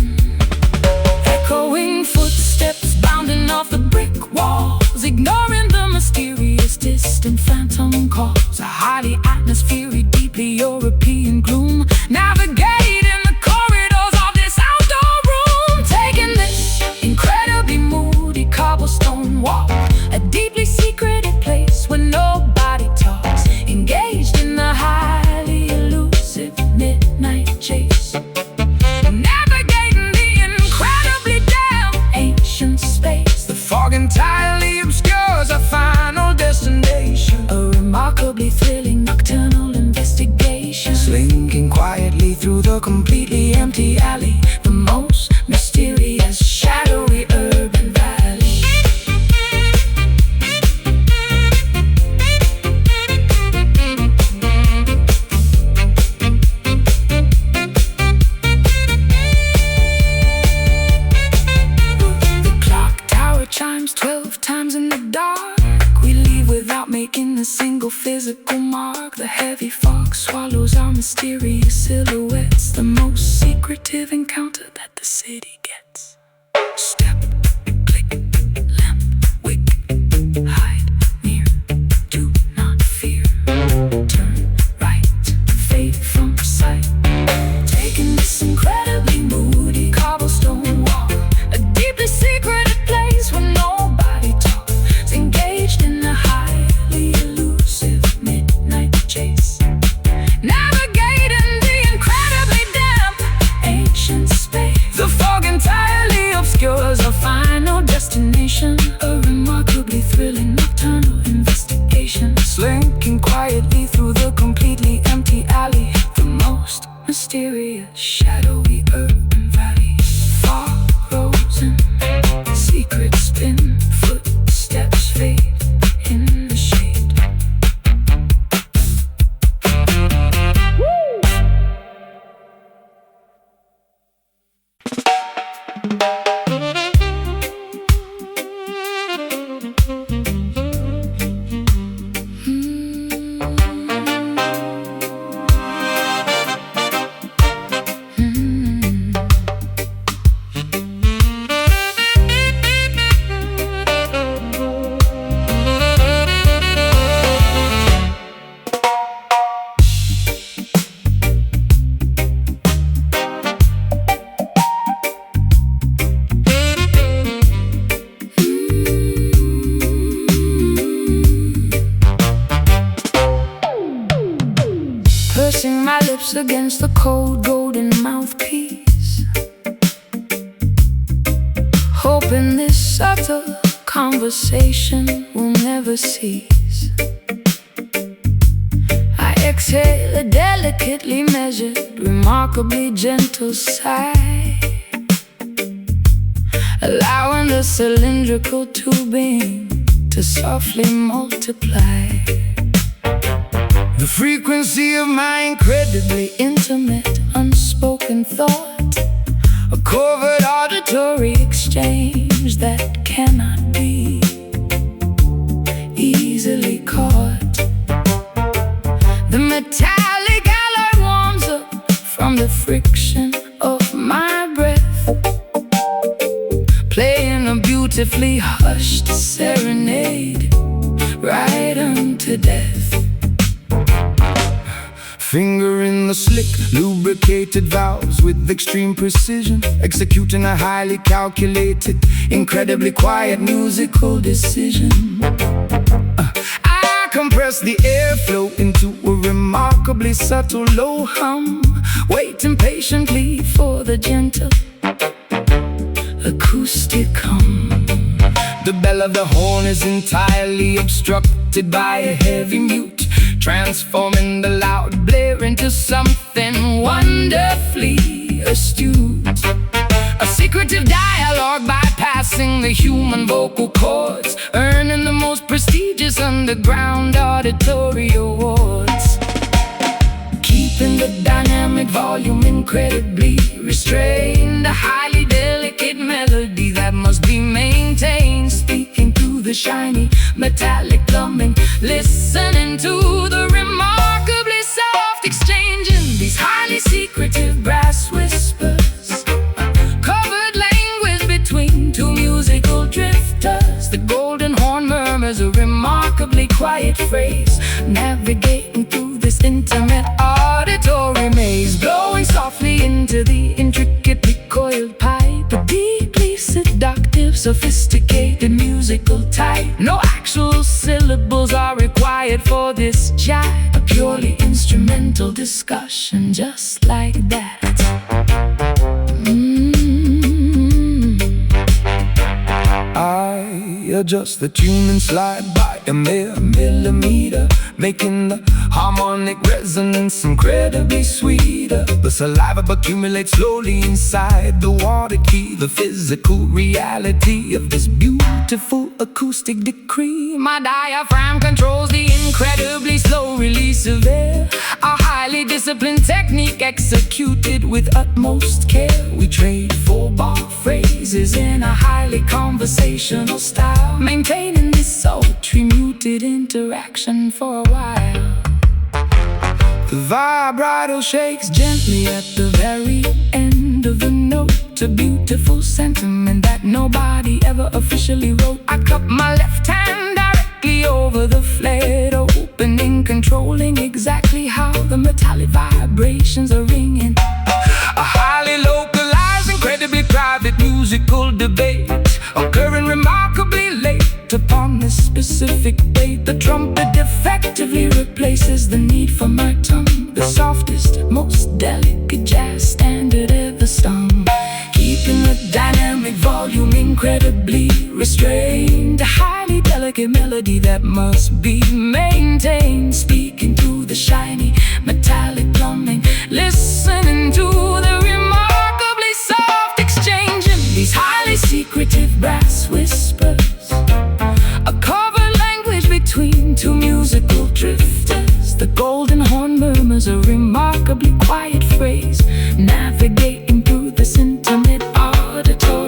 Echoing footsteps bounding off the brick walls, ignoring the mysterious distant phantom calls. A highly atmospheric, deeply European gloom, navigating the corridors of this outdoor room, taking this incredibly moody cobblestone walk, a deeply secretive place where nobody talks, engaged in the highly elusive midnight chase, navigating the incredibly damp ancient space. the fog entirely obscures our final destination, A remarkably thrilling nocturnal investigation, slinking quietly through the completely empty alley, the most mysterious, shadowy urban valley. The clock tower chimes 12 times in the dark. We leave without making a single physical mark. The heavy fog swallows our mysterious silhouettes, the most secretive encounter that the city gets. Step, click, lamp, wick, hide, near, do not fear. Turn right, fade from sight, taking this incredible Pushing my lips against the cold golden mouthpiece, hoping this subtle conversation will never cease. I exhale a delicately measured, remarkably gentle sigh, allowing the cylindrical tubing to softly multiply. The frequency of my Incredibly intimate, unspoken thought, a covert auditory exchange that cannot be easily caught. The metallic alloy warms up from the friction of my breath, playing a beautifully hushed serenade right unto death. Finger in the slick, lubricated valves with extreme precision, executing a highly calculated, incredibly quiet musical decision. I compress the airflow into a remarkably subtle low hum, waiting patiently for the gentle acoustic hum. The bell of the horn is entirely obstructed by a heavy mute, transforming the loud blare into something wonderfully astute. A secretive dialogue bypassing the human vocal cords, earning the most prestigious underground auditory awards. Keeping the dynamic volume incredibly restrained, a highly delicate melody that must be maintained, speaking through the shiny metallic plumbing, listening to the remarkably soft exchange in these highly secretive brass whispers, covered language between two musical drifters. The golden horn murmurs a remarkably quiet phrase, navigating through this intimate auditory maze, blowing softly into the intricately coiled pipe, a deeply seductive, sophisticated musical type. No actual syllables are required for this jive, a purely instrumental discussion just like that. I adjust the tune and slide by a mere millimeter, making the harmonic resonance incredibly sweeter. The saliva accumulates slowly inside the water key, the physical reality of this beautiful acoustic decree. My diaphragm controls the incredibly slow release of air, a highly disciplined technique executed with utmost care. We trade full-bar phrases in a highly conversational style, maintaining this sultry muted interaction for a while. The vibrato shakes Gently at the very end of the note, a beautiful sentiment that nobody ever officially wrote. I cup my left hand directly over the flared opening, controlling exactly how the metallic vibrations are ringing. A highly localized, incredibly private musical debate, occurring remarkably late upon this specific date. The trumpet effectively replaces the need for my tongue, the softest, most delicate jazz standard ever sung, keeping the dynamic volume incredibly restrained, a highly delicate melody that must be maintained, speaking through the shiny metallic plumbing, listening to the remarkably soft exchange in these highly secretive brass whispers, a covered language between two musical drifters. The golden horn murmurs a remarkably quiet phrase, navigating through this intimate auditory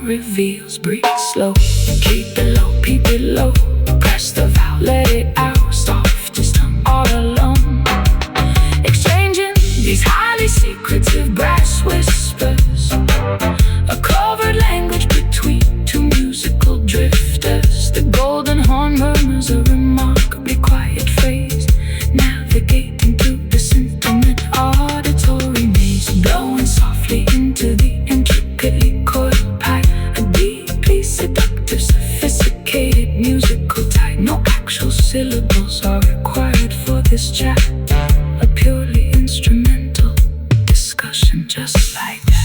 reveals, breathe slow. Keep it low, keep it low. Press the valve, let it out. Softest hum all alone. Exchanging these highly secretive brass whispers, a covered language between two musical drifters. The golden horn murmurs a remarkably quiet phrase, navigating through this intimate auditory maze, blowing softly into the intricately coiled pipe. A deeply seductive, sophisticated musical type. No actual syllables are required for this chat, a purely instrumental discussion just like that.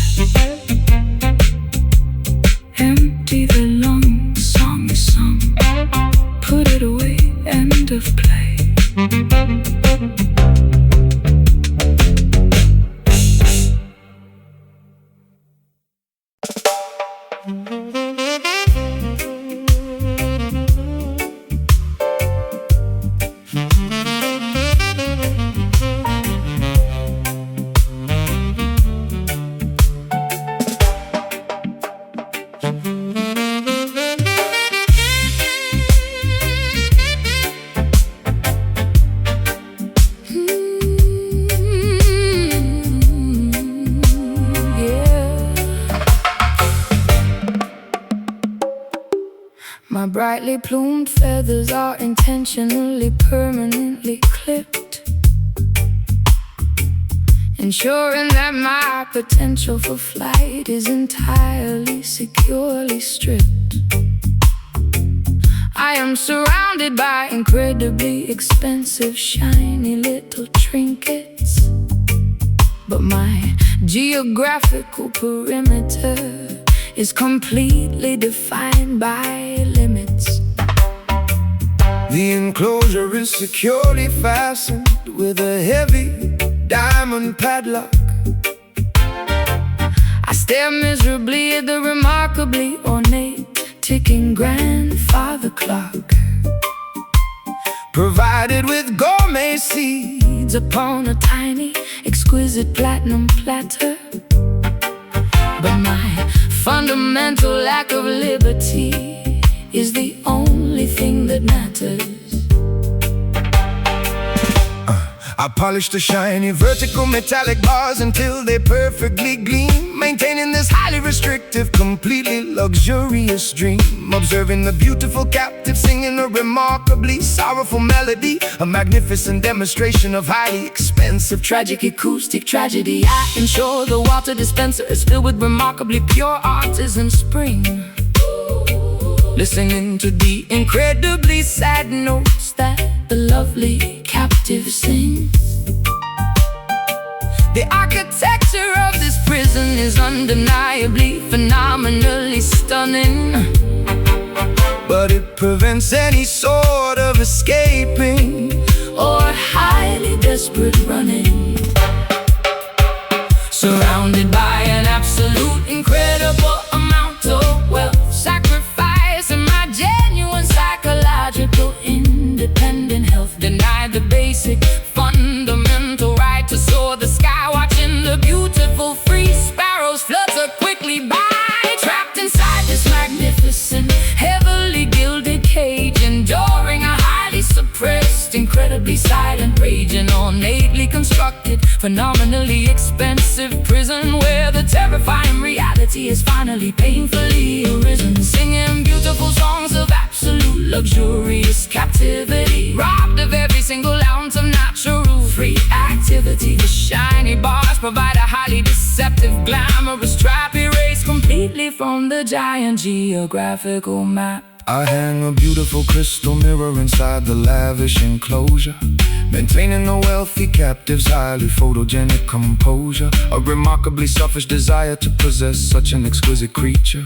Empty the lungs, song is sung. Put it away, end of play. My brightly plumed feathers are intentionally, permanently clipped, ensuring that my potential for flight is entirely, securely stripped. I am surrounded by incredibly expensive, shiny little trinkets, but my geographical perimeter is completely defined by limits. The enclosure is securely fastened with a heavy diamond padlock. I stare miserably at the remarkably ornate ticking grandfather clock, provided with gourmet seeds upon a tiny, exquisite platinum platter. But my fundamental lack of liberty is the only thing that matters. I polish the shiny vertical metallic bars until they perfectly gleam, maintaining this highly restrictive, completely luxurious dream. Observing the beautiful captive singing a remarkably sorrowful melody, a magnificent demonstration of highly expensive tragic acoustic tragedy. I ensure the water dispenser is filled with remarkably pure artisan spring, listening to the incredibly sad notes that the lovely captive sings. The architecture of this prison is undeniably, phenomenally stunning, but it prevents any sort of escaping or highly desperate running. Surrounded by an absolute incredible amount of wealth, sacrifice and my genuine psychological independent health, denied the basic fundamental right to soar the sky, watching the beautiful free sparrows flutter quickly by, trapped inside this magnificent, heavily gilded cage, enduring a highly suppressed, incredibly silent rage. An ornately constructed, phenomenally expensive prison where the terrifying reality is finally painfully arisen, singing beautiful songs of absolute luxurious captivity, robbed of every single ounce of natural free activity. The shiny bars provide a highly deceptive, glamorous trap, erased completely from the giant geographical map. I hang a beautiful crystal mirror inside the lavish enclosure, maintaining a wealthy captive's highly photogenic composure, a remarkably selfish desire to possess such an exquisite creature,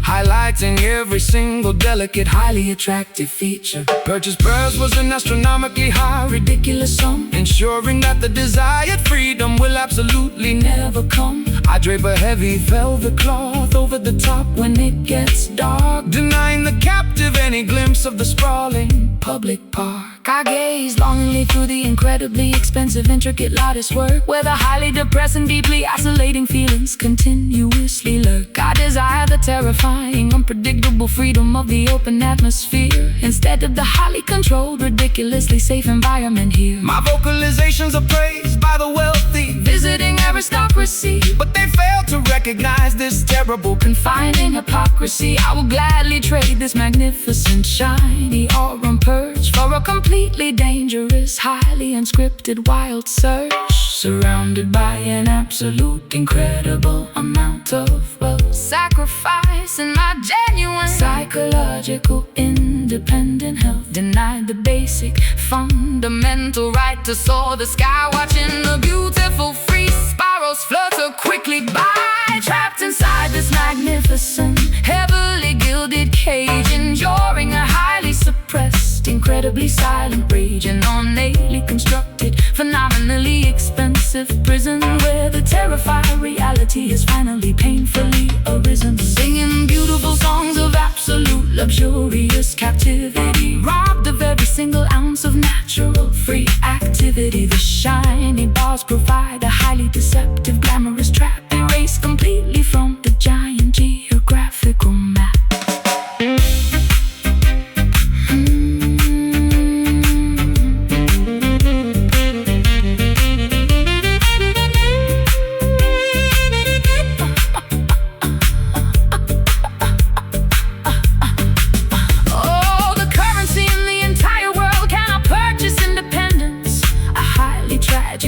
highlighting every single delicate, highly attractive feature. Purchase price was an astronomically high, ridiculous sum, ensuring that the desired freedom will absolutely never come. I drape a heavy velvet cloth over the top when it gets dark, denying the captive any glimpse of the sprawling public park. I gaze longingly through the incredibly expensive, intricate lattice work, where the highly depressing, deeply isolating feelings continuously lurk. I desire the terrifying, unpredictable freedom of the open atmosphere, instead of the highly controlled, ridiculously safe environment here. My vocalizations are praised by the wealthy, Visiting aristocracy, but they fail to recognize this terrible confining hypocrisy. I will gladly trade this magnificent, shiny aurum perch for a completely dangerous, highly unscripted, wild search, surrounded by an absolute, incredible amount of wealth, sacrificing my genuine psychological independent health, denied the basic fundamental right to soar the sky, watching the beautiful free spirals flutter quickly by, trapped inside this magnificent, heavily gilded cage, enduring a highly suppressed, incredibly silent rage, an ornately constructed, phenomenally expensive prison, where the terrifying reality has finally painfully arisen. Singing beautiful songs of absolute luxurious captivity, robbed of every single ounce of natural free activity. The shiny bars provide a highly deceptive, glamorous trap, erased completely from the giant geographical map.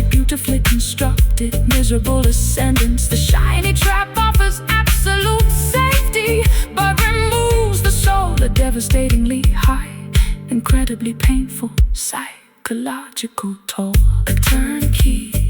Beautifully constructed, miserable ascendance. The shiny trap offers absolute safety, but removes the soul, a devastatingly high, incredibly painful psychological toll. A turnkey,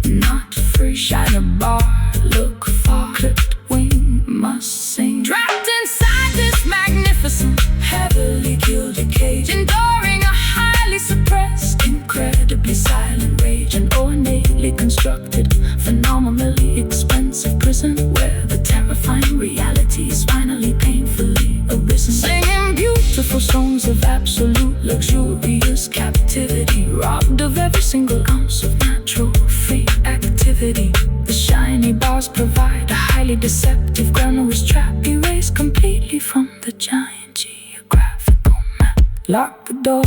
not free, shiner bar, look far, clipped wing must sing, trapped inside this magnificent, heavily gilded cage, enduring a highly suppressed, incredibly silent rage, an ornately constructed, phenomenally expensive prison, where the terrifying reality is finally painfully arisen. Singing beautiful songs of absolute luxurious captivity, robbed of every single ounce of natural free activity. The shiny bars provide a highly deceptive, glamorous trap, erased completely from the giant geographical map. Lock the door,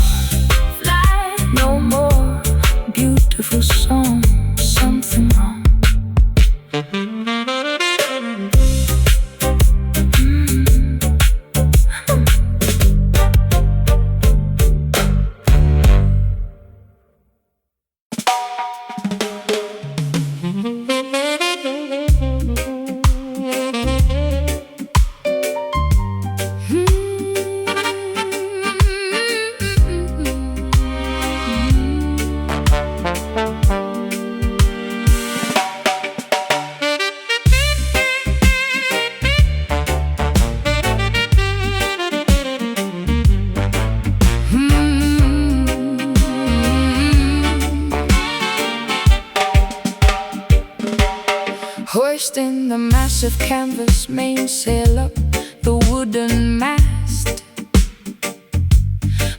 fly no more. Beautiful song, something wrong. Hoisting the massive canvas mainsail up the wooden mast,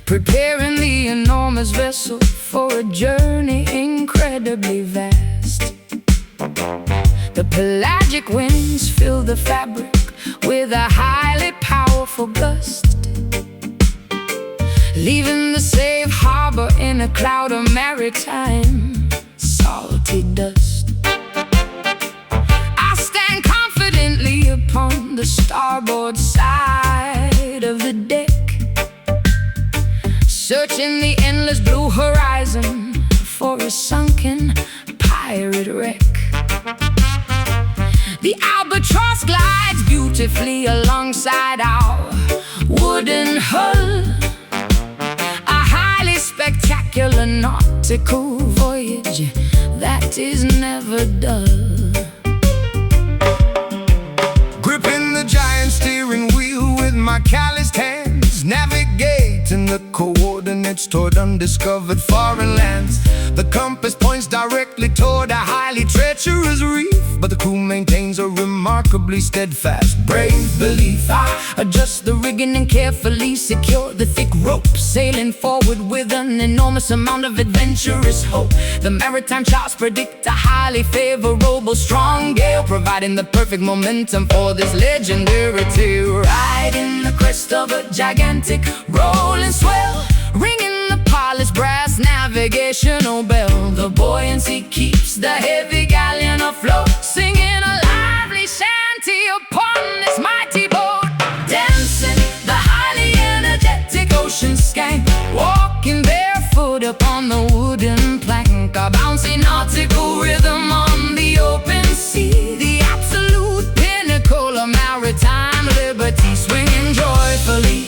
preparing the enormous vessel for a journey incredibly vast. The pelagic winds fill the fabric with a highly powerful gust, leaving the safe harbor in a cloud of maritime salty dust. Upon the starboard side of the deck, searching the endless blue horizon for a sunken pirate wreck. The albatross glides beautifully alongside our wooden hull, a highly spectacular nautical voyage that is never dull. Gripping the giant steering wheel with my calloused hands, navigating the coordinates toward undiscovered foreign lands. The compass points directly toward a highly treacherous reef, but the crew maintains a remarkably steadfast, brave belief. I adjust the rigging and carefully secure the thick rope, sailing forward with an enormous amount of adventurous hope. The maritime charts predict a highly favorable strong gale, providing the perfect momentum for this legendary tale. Ride in the crest of a gigantic rolling swell, ringing the polished brass navigational bell. The buoyancy keeps the heavy galleon afloat, singing a lively shanty upon this mighty boat. Dancing the highly energetic ocean skank, walking barefoot upon the wooden plank, a bouncy nautical rhythm on the open sea, the absolute pinnacle of maritime liberty. Swinging joyfully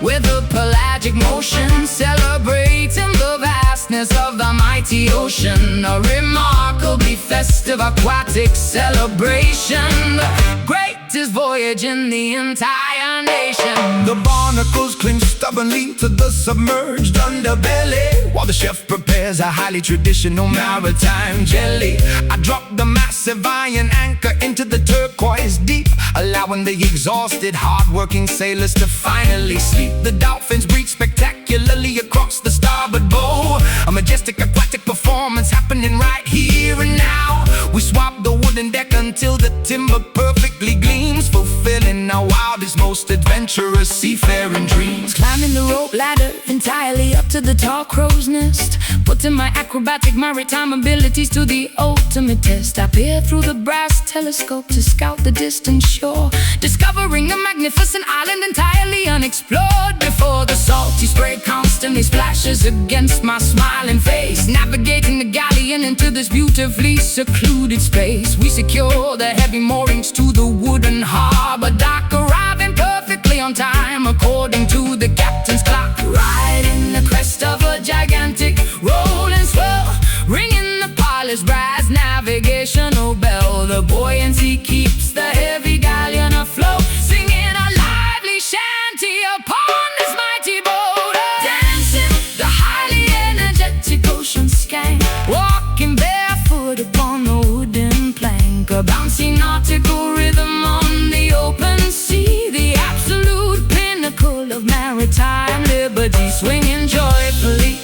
with a pelagic motion, celebrating the vastness of the mighty ocean, a remarkably festive aquatic celebration, the greatest voyage in the entire nation. The barnacles cling stubbornly to the submerged underbelly, while the chef prepares a highly traditional maritime jelly. I drop the massive iron anchor into the turquoise deep, allowing the exhausted, hard-working sailors to finally sleep. The dolphins breathe spectacularly across the starboard bow, a majestic aquatic performance happening right here and now. We swap the wooden deck until the timber perfectly gleams, fulfilling our wildest, most adventurous seafaring dreams. Climbing the rope ladder entirely up to the tall crow's nest, putting my acrobatic maritime abilities to the ultimate test. I peer through the brass telescope to scout the distant shore, discovering a magnificent island entirely unexplored before. The salty spray constantly splashes against my smiling face, navigating the galleon into this beautifully secluded space. We secure the heavy moorings to the wooden harbor dock, arriving perfectly on time according to the captain's clock. Right in the crest of a gigantic rolling swell, ringing the polished brass navigational bell. The buoyancy keeps the heavy galleon afloat, singing a lively shanty upon this mighty boat. Dancing the highly energetic ocean skank, walking barefoot upon the wooden plank, a bouncy nautical rhythm on the open sea, the absolute pinnacle of maritime liberty. Swinging joyfully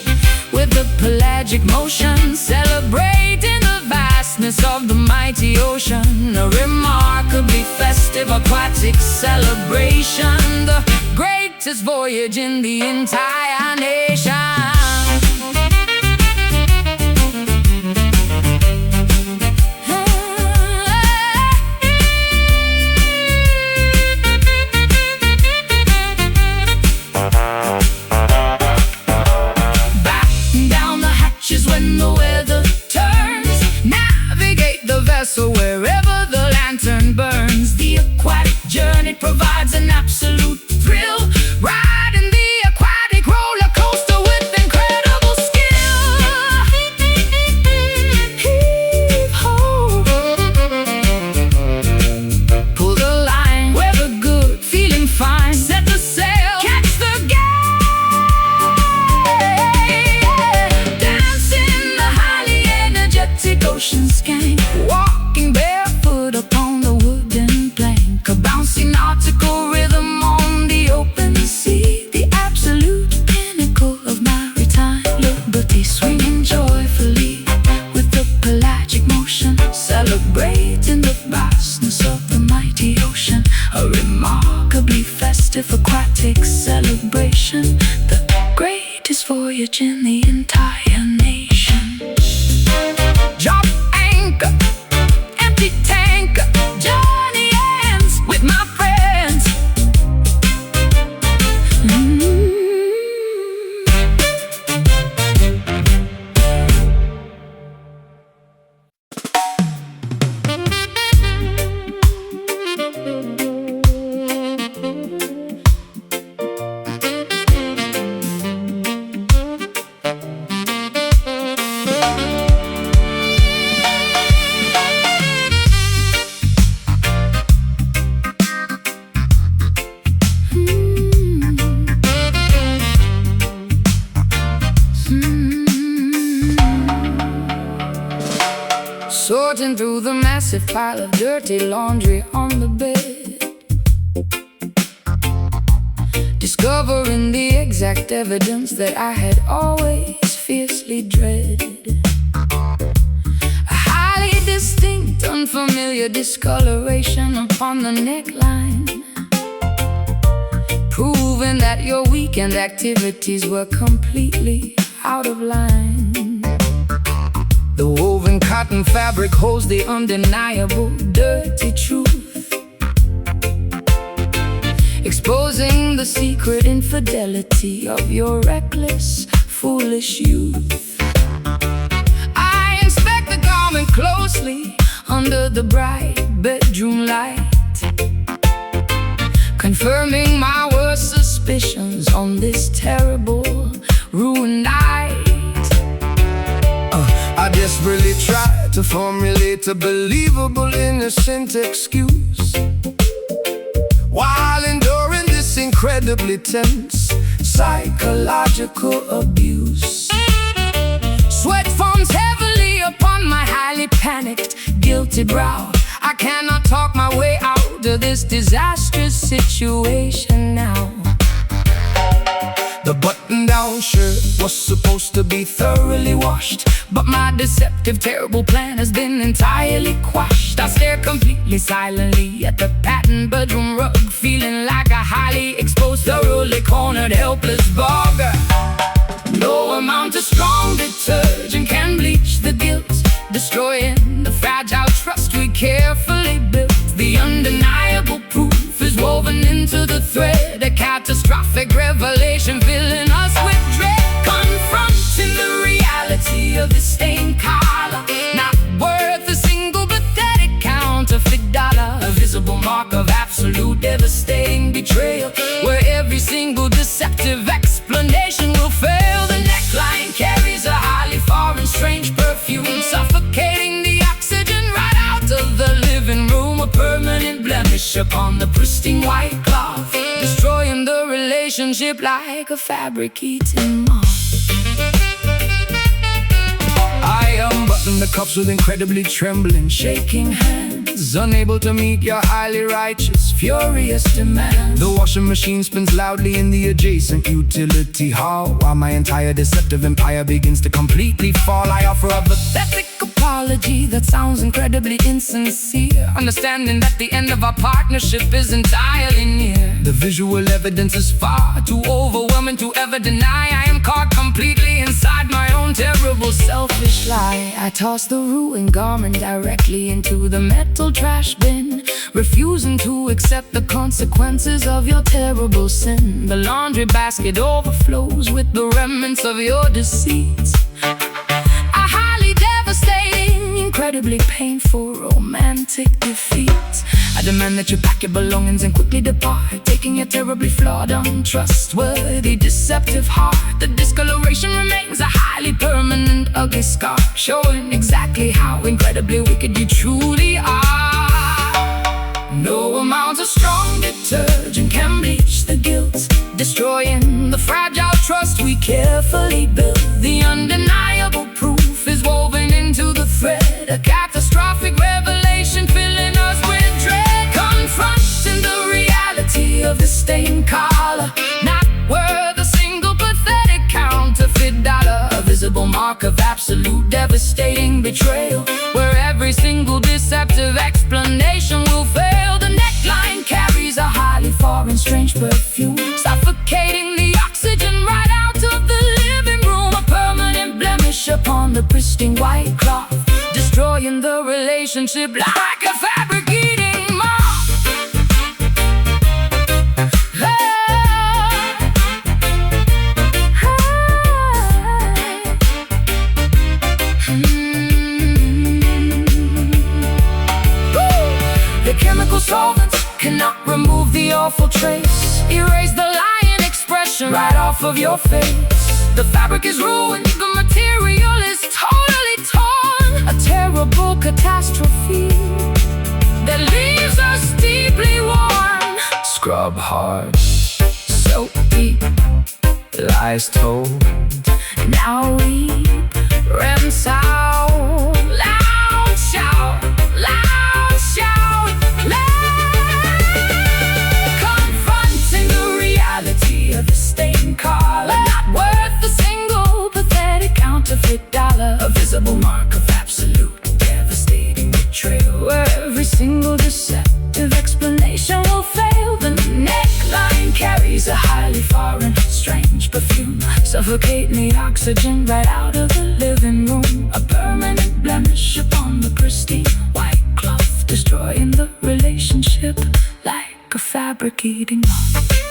with a pelagic motion, celebrating the vastness of the mighty ocean, a remarkably festive aquatic celebration, the greatest voyage in the entire nation. When the weather turns, navigate the vessel wherever the lantern burns. The aquatic journey provides an absolute thrill, riding the aquatic roller coaster with Sorting through the massive pile of dirty laundry on the bed, discovering the exact evidence that I had always fiercely dreaded. A highly distinct, unfamiliar discoloration upon the neckline, proving that your weekend activities were completely out of line. The woven cotton fabric holds the undeniable dirty truth, exposing the secret infidelity of your reckless, foolish youth. I inspect the garment closely under the bright bedroom light, confirming my worst suspicions on this terrible, ruined night. I desperately try to formulate a believable innocent excuse, while enduring this incredibly tense psychological abuse. Sweat forms heavily upon my highly panicked, guilty brow. I cannot talk my way out of this disastrous situation now. The button-down shirt was supposed to be thoroughly washed, but my deceptive, terrible plan has been entirely quashed. I stare completely silently at the patterned bedroom rug, feeling like a highly exposed, thoroughly cornered, helpless bug. No amount of strong detergent can bleach the guilt, destroying the fragile trust we carefully built. The undeniable proof is woven into the thread, a catastrophic revelation filling us with dread. Confronting the reality of this stained collar, not worth a single pathetic counterfeit dollar. A visible mark of absolute devastating betrayal, where every single deceptive explanation will fail. The neckline carries a highly foreign, strange perfume, suffocating the oxygen right out of the living room. A permanent blemish upon the pristine white cloth, destroying the relationship like a fabric-eating moth. I unbutton the cuffs with incredibly trembling, shaking hands, unable to meet your highly righteous, furious demand. The washing machine spins loudly in the adjacent utility hall, while my entire deceptive empire begins to completely fall. I offer a pathetic apology that sounds incredibly insincere, understanding that the end of our partnership is entirely near. The visual evidence is far too overwhelming to ever deny. I am caught completely inside my own terrible, selfish lie. I toss the ruined garment directly into the metal trash bin, refusing to accept the consequences of your terrible sin. The laundry basket overflows with the remnants of your deceit. A highly devastating, incredibly painful, romantic defeat. I demand that you pack your belongings and quickly depart, taking your terribly flawed, untrustworthy, deceptive heart. The discoloration remains a highly permanent, ugly scar, showing exactly how incredibly wicked you truly are. No amount of strong detergent can bleach the guilt, destroying the fragile trust we carefully built. The undeniable proof is woven into the thread, a catastrophic revelation filling us with dread. Confronting the reality of the stained collar, not worth a single pathetic counterfeit dollar. A visible mark of absolute devastating betrayal, where every single deceptive explanation will fail. The neckline carries a highly foreign, strange perfume, suffocating the oxygen right out of the living room. A permanent blemish upon the pristine white cloth, destroying the relationship like a fabric-eating moth. The chemical solvents cannot remove the awful trace, erase the lying expression right off of your face. The fabric is ruined, the material is totally torn, a terrible catastrophe that leaves us deeply worn. scrub hard, So deep, lies told. now weep, rinse out, loud shout. Every single deceptive explanation will fail. The neckline carries a highly foreign, strange perfume, suffocating the oxygen right out of the living room. A permanent blemish upon the pristine white cloth, destroying the relationship like a fabric eating moth.